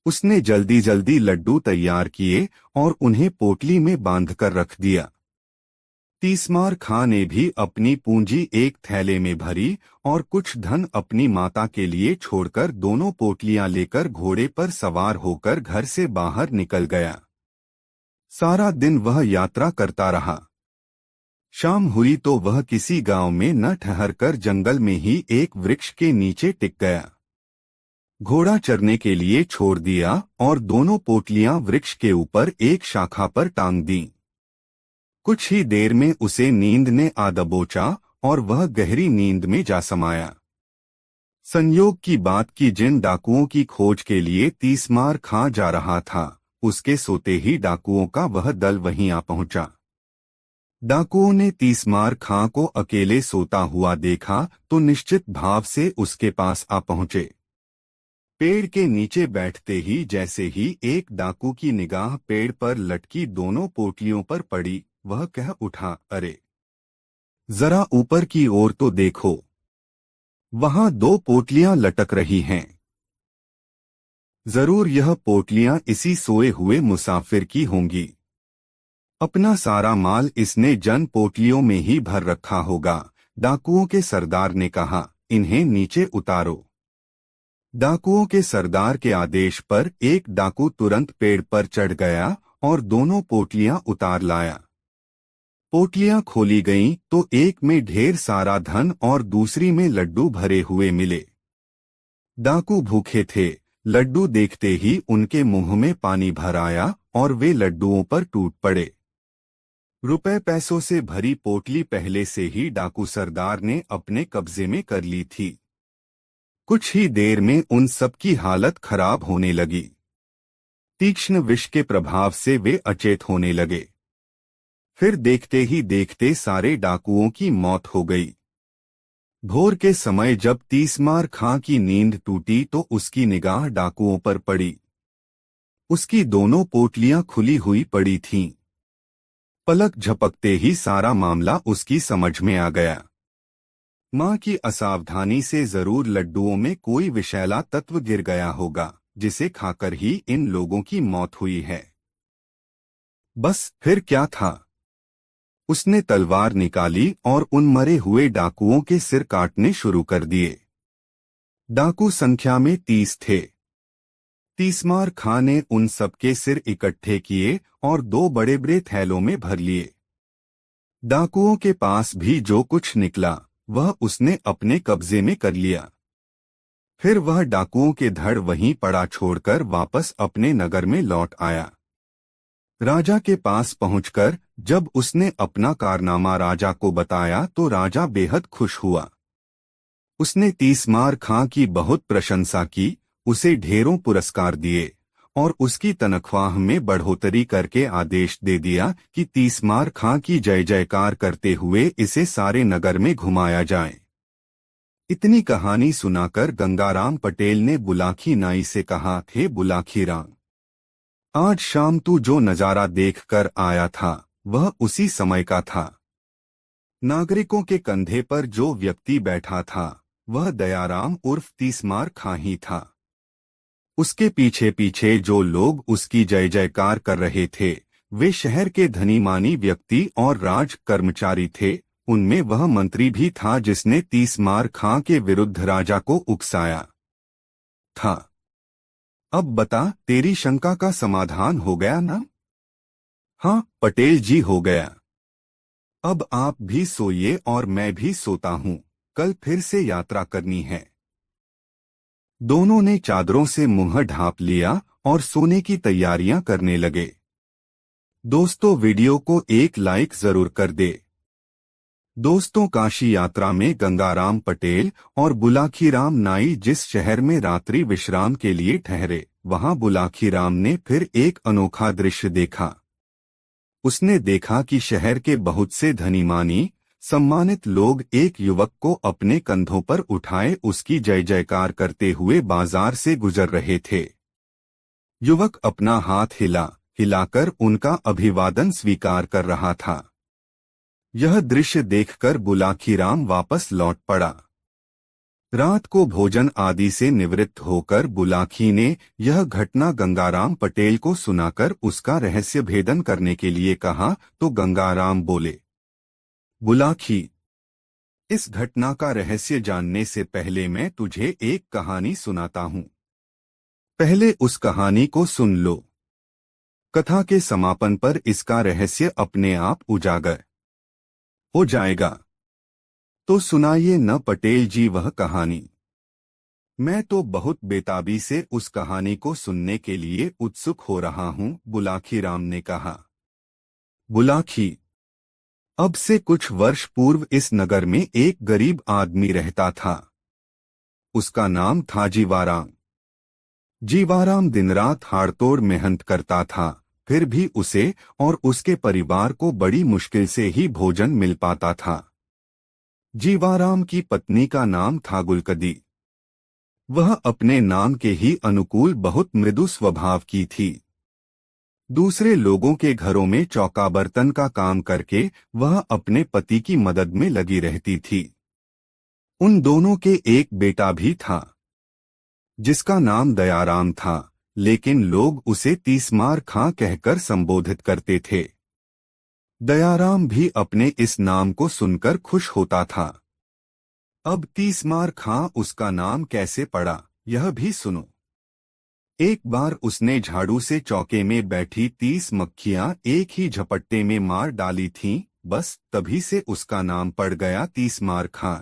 उसने जल्दी जल्दी लड्डू तैयार किए और उन्हें पोटली में बांधकर रख दिया। तीसमार खां ने भी अपनी पूंजी एक थैले में भरी और कुछ धन अपनी माता के लिए छोड़कर दोनों पोटलियां लेकर घोड़े पर सवार होकर घर से बाहर निकल गया। सारा दिन वह यात्रा करता रहा। शाम हुई तो वह किसी गांव में न ठहरकर जंगल में ही एक वृक्ष के नीचे टिक गया। घोड़ा चरने के लिए छोड़ दिया और दोनों पोटलियां वृक्ष के ऊपर एक शाखा पर टांग दी। कुछ ही देर में उसे नींद ने आ दबोचा और वह गहरी नींद में जा समाया। संयोग की बात कि जिन डाकुओं की खोज के लिए तीसमार खां जा रहा था, उसके सोते ही डाकुओं का वह दल वहीं आ पहुंचा। डाकुओं ने तीसमार खां को अकेले सोता हुआ देखा तो निश्चित भाव से उसके पास आ पहुंचे। पेड़ के नीचे बैठते ही जैसे ही एक डाकू की निगाह पेड़ पर लटकी दोनों पोटलियों पर पड़ी, वह कह उठा, अरे जरा ऊपर की ओर तो देखो, वहां दो पोटलियां लटक रही हैं। जरूर यह पोटलियां इसी सोए हुए मुसाफिर की होंगी। अपना सारा माल इसने जन पोटलियों में ही भर रखा होगा। डाकुओं के सरदार ने कहा, इन्हें नीचे उतारो। डाकुओं के सरदार के आदेश पर एक डाकू तुरंत पेड़ पर चढ़ गया और दोनों पोटलियां उतार लाया। पोटलियां खोली गईं तो एक में ढेर सारा धन और दूसरी में लड्डू भरे हुए मिले। डाकू भूखे थे। लड्डू देखते ही उनके मुंह में पानी भर आया और वे लड्डुओं पर टूट पड़े। रुपए पैसों से भरी पोटली पहले से ही डाकू सरदार ने अपने कब्जे में कर ली थी। कुछ ही देर में उन सबकी हालत खराब होने लगी। तीक्ष्ण विष के प्रभाव से वे अचेत होने लगे। फिर देखते ही देखते सारे डाकुओं की मौत हो गई। भोर के समय जब तीसमार खां की नींद टूटी तो उसकी निगाह डाकुओं पर पड़ी। उसकी दोनों पोटलियां खुली हुई पड़ी थीं। पलक झपकते ही सारा मामला उसकी समझ में आ गया। मां की असावधानी से जरूर लड्डुओं में कोई विषैला तत्व गिर गया होगा, जिसे खाकर ही इन लोगों की मौत हुई है। बस फिर क्या था? उसने तलवार निकाली और उन मरे हुए डाकुओं के सिर काटने शुरू कर दिए। डाकू संख्या में 30 थे। तीसमार खां ने उन सबके सिर इकट्ठे किए और 2 बड़े बड़े थैलों में भर लिए। डाकुओं के पास भी जो कुछ निकला वह उसने अपने कब्जे में कर लिया। फिर वह डाकुओं के धड़ वहीं पड़ा छोड़कर वापस अपने नगर में लौट आया। राजा के पास पहुंचकर जब उसने अपना कारनामा राजा को बताया तो राजा बेहद खुश हुआ। उसने तीसमार खां की बहुत प्रशंसा की, उसे ढेरों पुरस्कार दिए और उसकी तनख्वाह में बढ़ोतरी करके आदेश दे दिया कि तीसमार खां की जय जयकार करते हुए इसे सारे नगर में घुमाया जाए। इतनी कहानी सुनाकर गंगाराम पटेल ने बुलाकी नाई से कहा, हे बुलाकी राम, आज शाम तू जो नजारा देखकर आया था वह उसी समय का था। नागरिकों के कंधे पर जो व्यक्ति बैठा था वह दयाराम उर्फ तीसमार खां ही था। उसके पीछे पीछे जो लोग उसकी जय जयकार कर रहे थे वे शहर के धनी मानी व्यक्ति और राज कर्मचारी थे। उनमें वह मंत्री भी था जिसने तीसमार खां के विरुद्ध राजा को उकसाया था। अब बता, तेरी शंका का समाधान हो गया ना? हाँ पटेल जी, हो गया। अब आप भी सोइए और मैं भी सोता हूँ, कल फिर से यात्रा करनी है। दोनों ने चादरों से मुंह ढांप लिया और सोने की तैयारियां करने लगे। दोस्तों, वीडियो को एक लाइक जरूर कर दे। दोस्तों, काशी यात्रा में गंगाराम पटेल और बुलाकीराम नाई जिस शहर में रात्रि विश्राम के लिए ठहरे, वहां बुलाकीराम ने फिर एक अनोखा दृश्य देखा। उसने देखा कि शहर के बहुत से धनीमानी सम्मानित लोग एक युवक को अपने कंधों पर उठाए उसकी जय जयकार करते हुए बाजार से गुजर रहे थे। युवक अपना हाथ हिलाकर उनका अभिवादन स्वीकार कर रहा था। यह दृश्य देखकर बुलाकीराम वापस लौट पड़ा। रात को भोजन आदि से निवृत्त होकर बुलाकी ने यह घटना गंगाराम पटेल को सुनाकर उसका रहस्य भेदन करने के लिए कहा तो गंगाराम बोले, बुलाकी, इस घटना का रहस्य जानने से पहले मैं तुझे एक कहानी सुनाता हूँ। पहले उस कहानी को सुन लो। कथा के समापन पर इसका रहस्य अपने आप उजागर हो जाएगा। तो सुनाइए न पटेल जी वह कहानी। मैं तो बहुत बेताबी से उस कहानी को सुनने के लिए उत्सुक हो रहा हूँ, बुलाकीराम ने कहा। बुलाकी, अब से कुछ वर्ष पूर्व इस नगर में एक गरीब आदमी रहता था। उसका नाम था जीवाराम। जीवाराम दिनरात हाड़तोड़ मेहनत करता था, फिर भी उसे और उसके परिवार को बड़ी मुश्किल से ही भोजन मिल पाता था। जीवाराम की पत्नी का नाम था गुलकदी। वह अपने नाम के ही अनुकूल बहुत मृदु स्वभाव की थी। दूसरे लोगों के घरों में चौका बर्तन का काम करके वह अपने पति की मदद में लगी रहती थी। उन दोनों के एक बेटा भी था जिसका नाम दयाराम था, लेकिन लोग उसे तीसमार खां कहकर संबोधित करते थे। दयाराम भी अपने इस नाम को सुनकर खुश होता था। अब तीसमार खां उसका नाम कैसे पड़ा यह भी सुनो। एक बार उसने झाड़ू से चौके में बैठी 30 मक्खियां एक ही झपट्टे में मार डाली थीं बस तभी से उसका नाम पड़ गया तीसमार खां।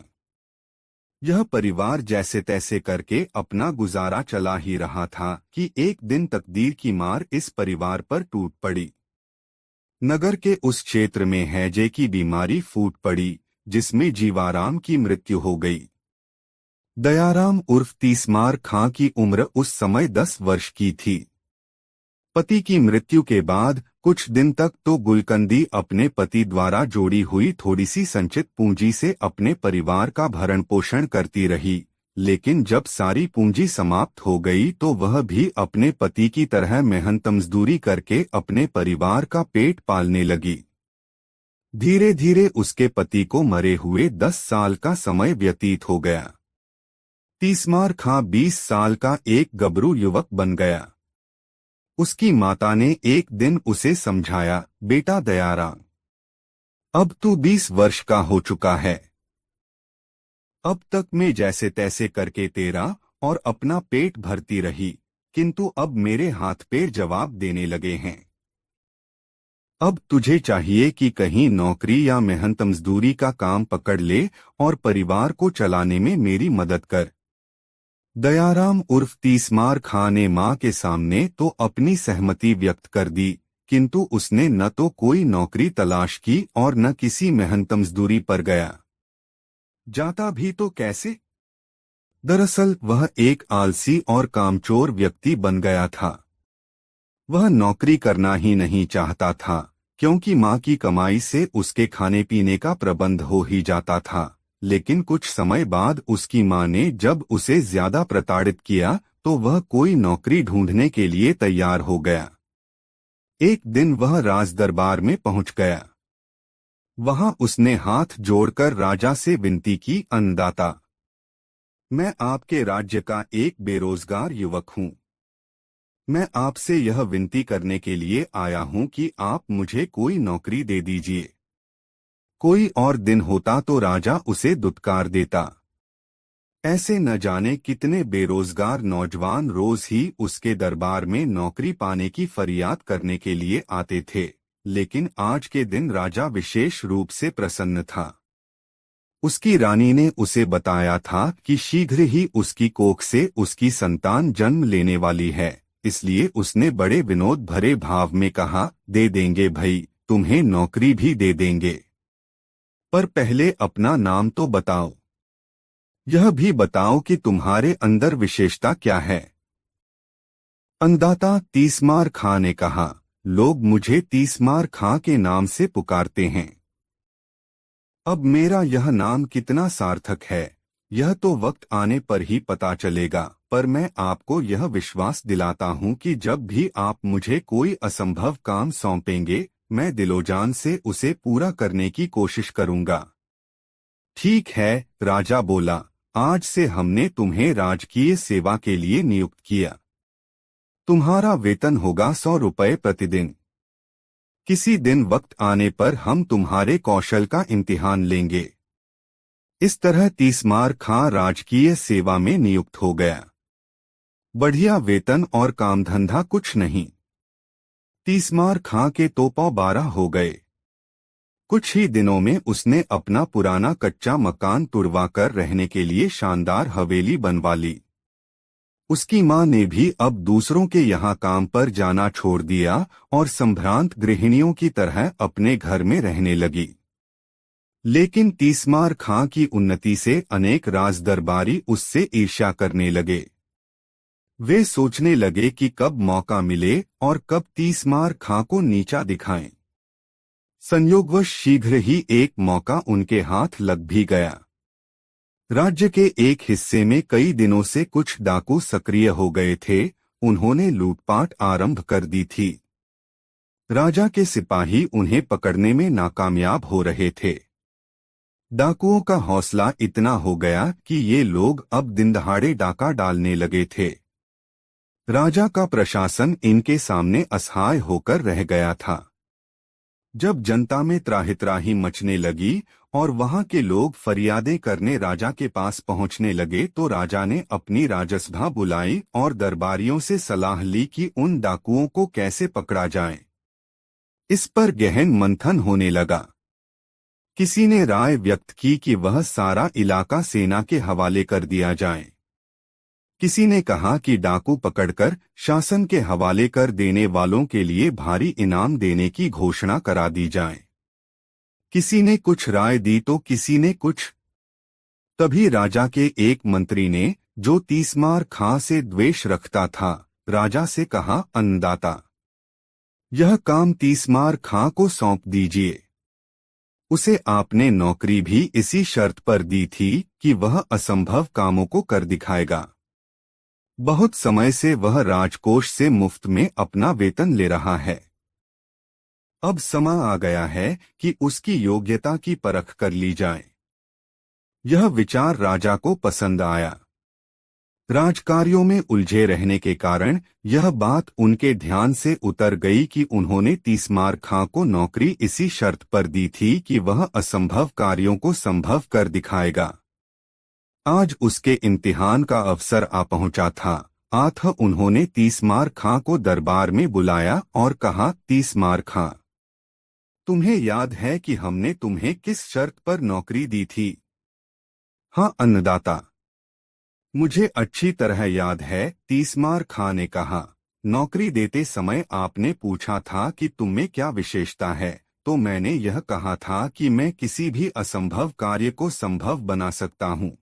यह परिवार जैसे तैसे करके अपना गुजारा चला ही रहा था कि एक दिन तकदीर की मार इस परिवार पर टूट पड़ी। नगर के उस क्षेत्र में हैजे की बीमारी फूट पड़ी, जिसमें जीवाराम की मृत्यु हो गई। दयाराम उर्फ तीसमार खां की उम्र उस समय 10 वर्ष की थी। पति की मृत्यु के बाद कुछ दिन तक तो गुलकंदी अपने पति द्वारा जोड़ी हुई थोड़ी सी संचित पूंजी से अपने परिवार का भरण पोषण करती रही, लेकिन जब सारी पूंजी समाप्त हो गई तो वह भी अपने पति की तरह मेहनत मजदूरी करके अपने परिवार का पेट पालने लगी। धीरे धीरे उसके पति को मरे हुए 10 साल का समय व्यतीत हो गया। तीसमार खां 20 साल का एक गबरू युवक बन गया। उसकी माता ने एक दिन उसे समझाया, बेटा दयाराम, अब तू 20 वर्ष का हो चुका है। अब तक मैं जैसे तैसे करके तेरा और अपना पेट भरती रही, किंतु अब मेरे हाथ पैर जवाब देने लगे हैं। अब तुझे चाहिए कि कहीं नौकरी या मेहनत मजदूरी का काम पकड़ ले और परिवार को चलाने में मेरी मदद कर। दयाराम उर्फ तीसमार खां ने मां के सामने तो अपनी सहमति व्यक्त कर दी, किंतु उसने न तो कोई नौकरी तलाश की और न किसी मेहनत मजदूरी पर गया। जाता भी तो कैसे? दरअसल वह एक आलसी और कामचोर व्यक्ति बन गया था। वह नौकरी करना ही नहीं चाहता था, क्योंकि मां की कमाई से उसके खाने पीने का प्रबंध हो ही जाता था। लेकिन कुछ समय बाद उसकी मां ने जब उसे ज्यादा प्रताड़ित किया तो वह कोई नौकरी ढूंढने के लिए तैयार हो गया। एक दिन वह राज दरबार में पहुंच गया। वहां उसने हाथ जोड़कर राजा से विनती की, अन्नदाता, मैं आपके राज्य का एक बेरोजगार युवक हूं। मैं आपसे यह विनती करने के लिए आया हूं कि आप मुझे कोई नौकरी दे दीजिए। कोई और दिन होता तो राजा उसे दुत्कार देता। ऐसे न जाने कितने बेरोजगार नौजवान रोज ही उसके दरबार में नौकरी पाने की फरियाद करने के लिए आते थे, लेकिन आज के दिन राजा विशेष रूप से प्रसन्न था। उसकी रानी ने उसे बताया था कि शीघ्र ही उसकी कोख से उसकी संतान जन्म लेने वाली है, इसलिए उसने बड़े विनोद भरे भाव में कहा, दे देंगे भई, तुम्हें नौकरी भी दे देंगे, पर पहले अपना नाम तो बताओ। यह भी बताओ कि तुम्हारे अंदर विशेषता क्या है। अन्नदाता तीसमार खां ने कहा, लोग मुझे तीसमार खां के नाम से पुकारते हैं। अब मेरा यह नाम कितना सार्थक है, यह तो वक्त आने पर ही पता चलेगा, पर मैं आपको यह विश्वास दिलाता हूं कि जब भी आप मुझे कोई असंभव काम सौंपेंगे, मैं दिलोजान से उसे पूरा करने की कोशिश करूंगा। ठीक है, राजा बोला, आज से हमने तुम्हें राजकीय सेवा के लिए नियुक्त किया। तुम्हारा वेतन होगा 100 रुपये प्रतिदिन। किसी दिन वक्त आने पर हम तुम्हारे कौशल का इम्तिहान लेंगे। इस तरह तीसमार खां राजकीय सेवा में नियुक्त हो गया। बढ़िया वेतन और कामधंधा कुछ नहीं। तीसमार खां के तो पौ 12 हो गए। कुछ ही दिनों में उसने अपना पुराना कच्चा मकान तुड़वाकर रहने के लिए शानदार हवेली बनवा ली। उसकी मां ने भी अब दूसरों के यहाँ काम पर जाना छोड़ दिया और संभ्रांत गृहिणियों की तरह अपने घर में रहने लगी। लेकिन तीसमार खां की उन्नति से अनेक राजदरबारी उससे ईर्ष्या करने लगे। वे सोचने लगे कि कब मौका मिले और कब तीसमार खां को नीचा दिखाएं। संयोगवश शीघ्र ही एक मौका उनके हाथ लग भी गया। राज्य के एक हिस्से में कई दिनों से कुछ डाकू सक्रिय हो गए थे। उन्होंने लूटपाट आरंभ कर दी थी। राजा के सिपाही उन्हें पकड़ने में नाकामयाब हो रहे थे। डाकुओं का हौसला इतना हो गया कि ये लोग अब दिनदहाड़े डाका डालने लगे थे। राजा का प्रशासन इनके सामने असहाय होकर रह गया था। जब जनता में त्राहित्राही मचने लगी और वहां के लोग फरियादें करने राजा के पास पहुंचने लगे तो राजा ने अपनी राजसभा बुलाई और दरबारियों से सलाह ली कि उन डाकुओं को कैसे पकड़ा जाए। इस पर गहन मंथन होने लगा। किसी ने राय व्यक्त की कि वह सारा इलाका सेना के हवाले कर दिया जाए। किसी ने कहा कि डाकू पकड़कर शासन के हवाले कर देने वालों के लिए भारी इनाम देने की घोषणा करा दी जाए। किसी ने कुछ राय दी तो किसी ने कुछ। तभी राजा के एक मंत्री ने, जो तीसमार खां से द्वेष रखता था, राजा से कहा, अन्नदाता, यह काम तीसमार खां को सौंप दीजिए। उसे आपने नौकरी भी इसी शर्त पर दी थी कि वह असंभव कामों को कर दिखाएगा। बहुत समय से वह राजकोष से मुफ्त में अपना वेतन ले रहा है। अब समय आ गया है कि उसकी योग्यता की परख कर ली जाए। यह विचार राजा को पसंद आया। राजकार्यों में उलझे रहने के कारण यह बात उनके ध्यान से उतर गई कि उन्होंने तीसमार खां को नौकरी इसी शर्त पर दी थी कि वह असंभव कार्यों को संभव कर दिखाएगा। आज उसके इम्तिहान का अवसर आ पहुंचा था। अतः उन्होंने तीसमार खां को दरबार में बुलाया और कहा, तीसमार खां, तुम्हें याद है कि हमने तुम्हें किस शर्त पर नौकरी दी थी? हाँ अन्नदाता, मुझे अच्छी तरह याद है, तीसमार खां ने कहा। नौकरी देते समय आपने पूछा था कि तुम में क्या विशेषता है, तो मैंने यह कहा था कि मैं किसी भी असंभव कार्य को संभव बना सकता हूँ।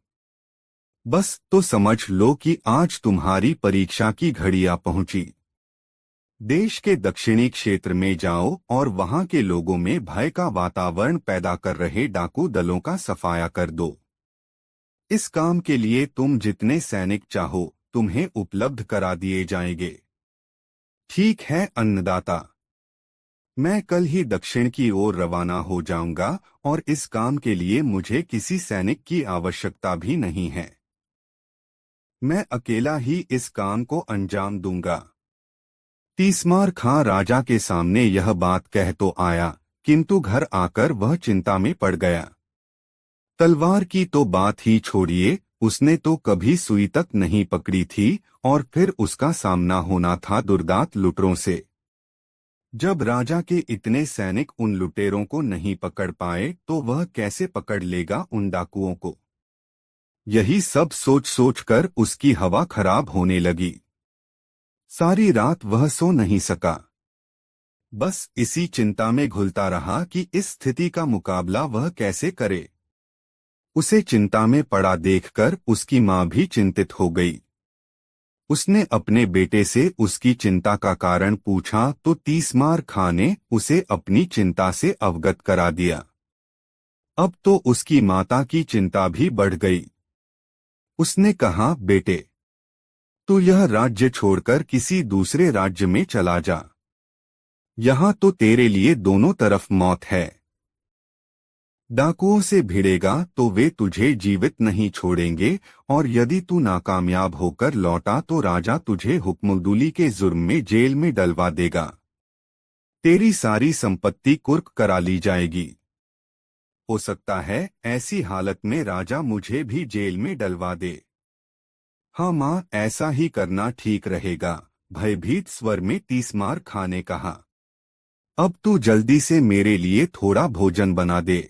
बस तो समझ लो कि आज तुम्हारी परीक्षा की घड़ी आ पहुंची। देश के दक्षिणी क्षेत्र में जाओ और वहां के लोगों में भय का वातावरण पैदा कर रहे डाकू दलों का सफाया कर दो। इस काम के लिए तुम जितने सैनिक चाहो तुम्हें उपलब्ध करा दिए जाएंगे। ठीक है अन्नदाता, मैं कल ही दक्षिण की ओर रवाना हो जाऊंगा और इस काम के लिए मुझे किसी सैनिक की आवश्यकता भी नहीं है। मैं अकेला ही इस काम को अंजाम दूंगा। तीसमार खां राजा के सामने यह बात कह तो आया, किंतु घर आकर वह चिंता में पड़ गया। तलवार की तो बात ही छोड़िए, उसने तो कभी सुई तक नहीं पकड़ी थी और फिर उसका सामना होना था दुर्दांत लुटेरों से। जब राजा के इतने सैनिक उन लुटेरों को नहीं पकड़ पाए तो वह कैसे पकड़ लेगा उन डाकुओं को? यही सब सोच सोच कर उसकी हवा खराब होने लगी। सारी रात वह सो नहीं सका। बस इसी चिंता में घुलता रहा कि इस स्थिति का मुकाबला वह कैसे करे। उसे चिंता में पड़ा देखकर उसकी मां भी चिंतित हो गई। उसने अपने बेटे से उसकी चिंता का कारण पूछा तो तीसमार खां ने उसे अपनी चिंता से अवगत करा दिया। अब तो उसकी माता की चिंता भी बढ़ गई। उसने कहा, बेटे, तू यह राज्य छोड़कर किसी दूसरे राज्य में चला जा। यहाँ तो तेरे लिए दोनों तरफ मौत है। डाकुओं से भिड़ेगा तो वे तुझे जीवित नहीं छोड़ेंगे और यदि तू नाकामयाब होकर लौटा तो राजा तुझे हुक्मदुली के जुर्म में जेल में डलवा देगा। तेरी सारी संपत्ति कुर्क करा ली जाएगी। हो सकता है ऐसी हालत में राजा मुझे भी जेल में डलवा दे। हाँ माँ, ऐसा ही करना ठीक रहेगा, भयभीत स्वर में तीसमार खां ने कहा। अब तू जल्दी से मेरे लिए थोड़ा भोजन बना दे,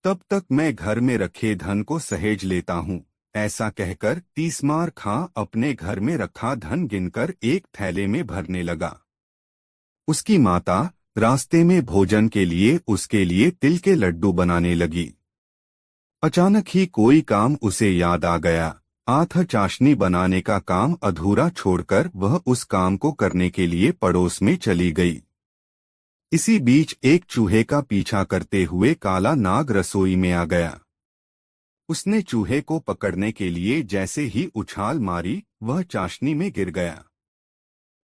तब तक मैं घर में रखे धन को सहेज लेता हूँ। ऐसा कहकर तीसमार खां अपने घर में रखा धन गिनकर एक थैले में भरने लगा। उसकी माता रास्ते में भोजन के लिए उसके लिए तिल के लड्डू बनाने लगी। अचानक ही कोई काम उसे याद आ गया। अतः चाशनी बनाने का काम अधूरा छोड़कर वह उस काम को करने के लिए पड़ोस में चली गई। इसी बीच एक चूहे का पीछा करते हुए काला नाग रसोई में आ गया। उसने चूहे को पकड़ने के लिए जैसे ही उछाल मारी, वह चाशनी में गिर गया।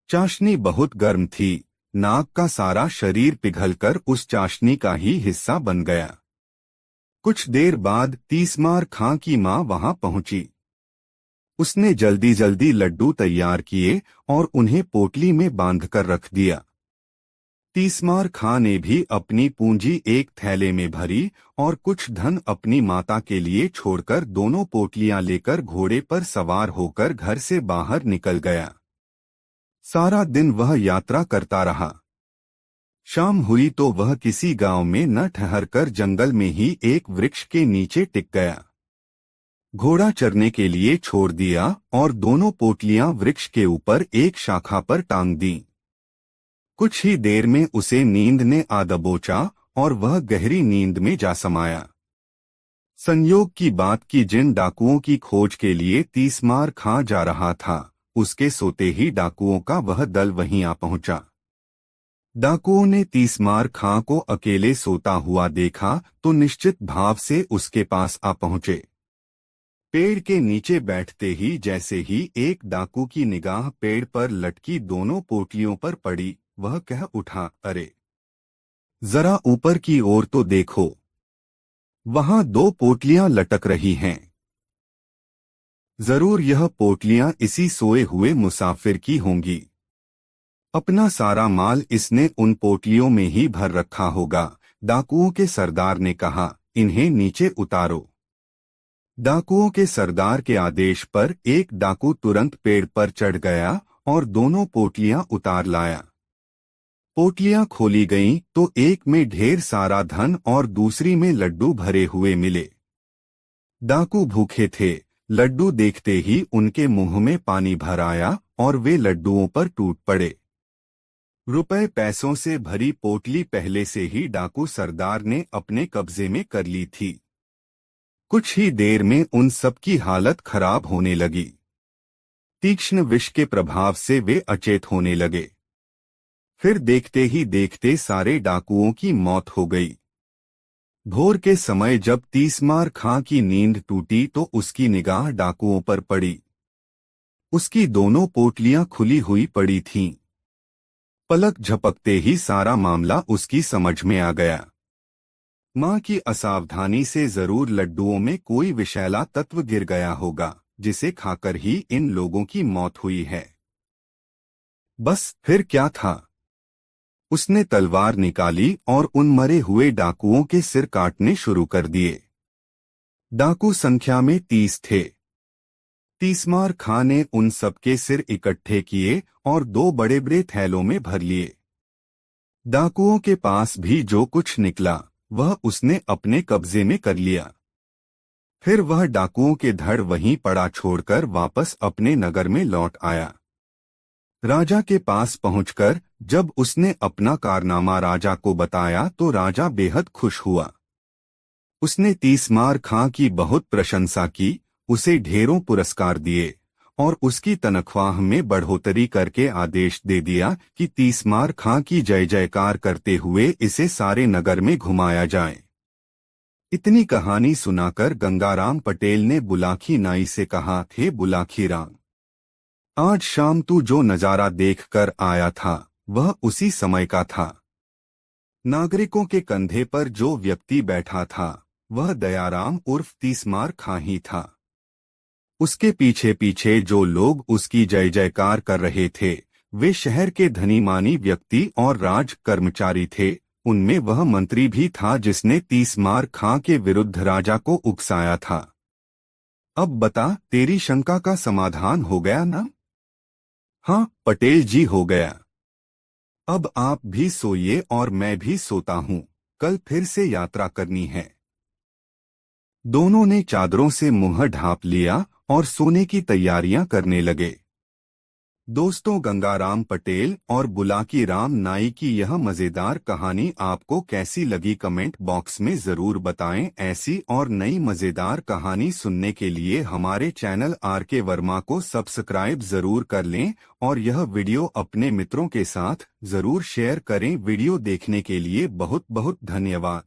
चाशनी बहुत गर्म थी। नाग का सारा शरीर पिघलकर उस चाशनी का ही हिस्सा बन गया। कुछ देर बाद तीसमार खां की मां वहां पहुंची। उसने जल्दी जल्दी लड्डू तैयार किए और उन्हें पोटली में बांधकर रख दिया। तीसमार खां ने भी अपनी पूंजी एक थैले में भरी और कुछ धन अपनी माता के लिए छोड़कर दोनों पोटलियां लेकर घोड़े पर सवार होकर घर से बाहर निकल गया। सारा दिन वह यात्रा करता रहा। शाम हुई तो वह किसी गांव में न ठहरकर जंगल में ही एक वृक्ष के नीचे टिक गया। घोड़ा चरने के लिए छोड़ दिया और दोनों पोटलियां वृक्ष के ऊपर एक शाखा पर टांग दी। कुछ ही देर में उसे नींद ने आ दबोचा और वह गहरी नींद में जा समाया। संयोग की बात कि जिन डाकुओं की खोज के लिए तीसमार खां जा रहा था, उसके सोते ही डाकुओं का वह दल वहीं आ पहुंचा। डाकुओं ने तीसमार खां को अकेले सोता हुआ देखा तो निश्चित भाव से उसके पास आ पहुंचे। पेड़ के नीचे बैठते ही जैसे ही एक डाकू की निगाह पेड़ पर लटकी दोनों पोटलियों पर पड़ी, वह कह उठा, अरे जरा ऊपर की ओर तो देखो, वहां दो पोटलियां लटक रही हैं। जरूर यह पोटलियां इसी सोए हुए मुसाफिर की होंगी। अपना सारा माल इसने उन पोटलियों में ही भर रखा होगा। डाकुओं के सरदार ने कहा, इन्हें नीचे उतारो। डाकुओं के सरदार के आदेश पर एक डाकू तुरंत पेड़ पर चढ़ गया और दोनों पोटलियां उतार लाया। पोटलियां खोली गईं तो एक में ढेर सारा धन और दूसरी में लड्डू भरे हुए मिले। डाकू भूखे थे, लड्डू देखते ही उनके मुंह में पानी भर आया और वे लड्डुओं पर टूट पड़े। रुपए पैसों से भरी पोटली पहले से ही डाकू सरदार ने अपने कब्जे में कर ली थी। कुछ ही देर में उन सबकी हालत खराब होने लगी। तीक्ष्ण विष के प्रभाव से वे अचेत होने लगे। फिर देखते ही देखते सारे डाकुओं की मौत हो गई। भोर के समय जब तीसमार खां की नींद टूटी तो उसकी निगाह डाकुओं पर पड़ी। उसकी दोनों पोटलियां खुली हुई पड़ी थीं। पलक झपकते ही सारा मामला उसकी समझ में आ गया। मां की असावधानी से जरूर लड्डुओं में कोई विषैला तत्व गिर गया होगा, जिसे खाकर ही इन लोगों की मौत हुई है। बस फिर क्या था? उसने तलवार निकाली और उन मरे हुए डाकुओं के सिर काटने शुरू कर दिए। डाकू संख्या में 30 थे। तीसमार खां ने उन सबके सिर इकट्ठे किए और दो बड़े बड़े थैलों में भर लिए। डाकुओं के पास भी जो कुछ निकला वह उसने अपने कब्जे में कर लिया। फिर वह डाकुओं के धड़ वहीं पड़ा छोड़कर वापस अपने नगर में लौट आया। राजा के पास पहुंचकर जब उसने अपना कारनामा राजा को बताया तो राजा बेहद खुश हुआ। उसने तीसमार खां की बहुत प्रशंसा की, उसे ढेरों पुरस्कार दिए और उसकी तनख्वाह में बढ़ोतरी करके आदेश दे दिया कि तीसमार खां की जय जयकार करते हुए इसे सारे नगर में घुमाया जाए। इतनी कहानी सुनाकर गंगाराम पटेल ने बुलाकी नाई से कहा, थे बुलाकी राम, आज शाम तू जो नजारा देखकर आया था वह उसी समय का था। नागरिकों के कंधे पर जो व्यक्ति बैठा था वह दयाराम उर्फ तीसमार खां ही था। उसके पीछे पीछे जो लोग उसकी जय जयकार कर रहे थे वे शहर के धनी मानी व्यक्ति और राज कर्मचारी थे। उनमें वह मंत्री भी था जिसने तीसमार खां के विरुद्ध राजा को उकसाया था। अब बता, तेरी शंका का समाधान हो गया ना? हाँ पटेल जी, हो गया। अब आप भी सोइए और मैं भी सोता हूँ, कल फिर से यात्रा करनी है। दोनों ने चादरों से मुंह ढांप लिया और सोने की तैयारियां करने लगे। दोस्तों, गंगाराम पटेल और बुलाकी राम नाई की यह मजेदार कहानी आपको कैसी लगी कमेंट बॉक्स में जरूर बताएं। ऐसी और नई मजेदार कहानी सुनने के लिए हमारे चैनल आरके वर्मा को सब्सक्राइब जरूर कर लें और यह वीडियो अपने मित्रों के साथ जरूर शेयर करें। वीडियो देखने के लिए बहुत बहुत धन्यवाद।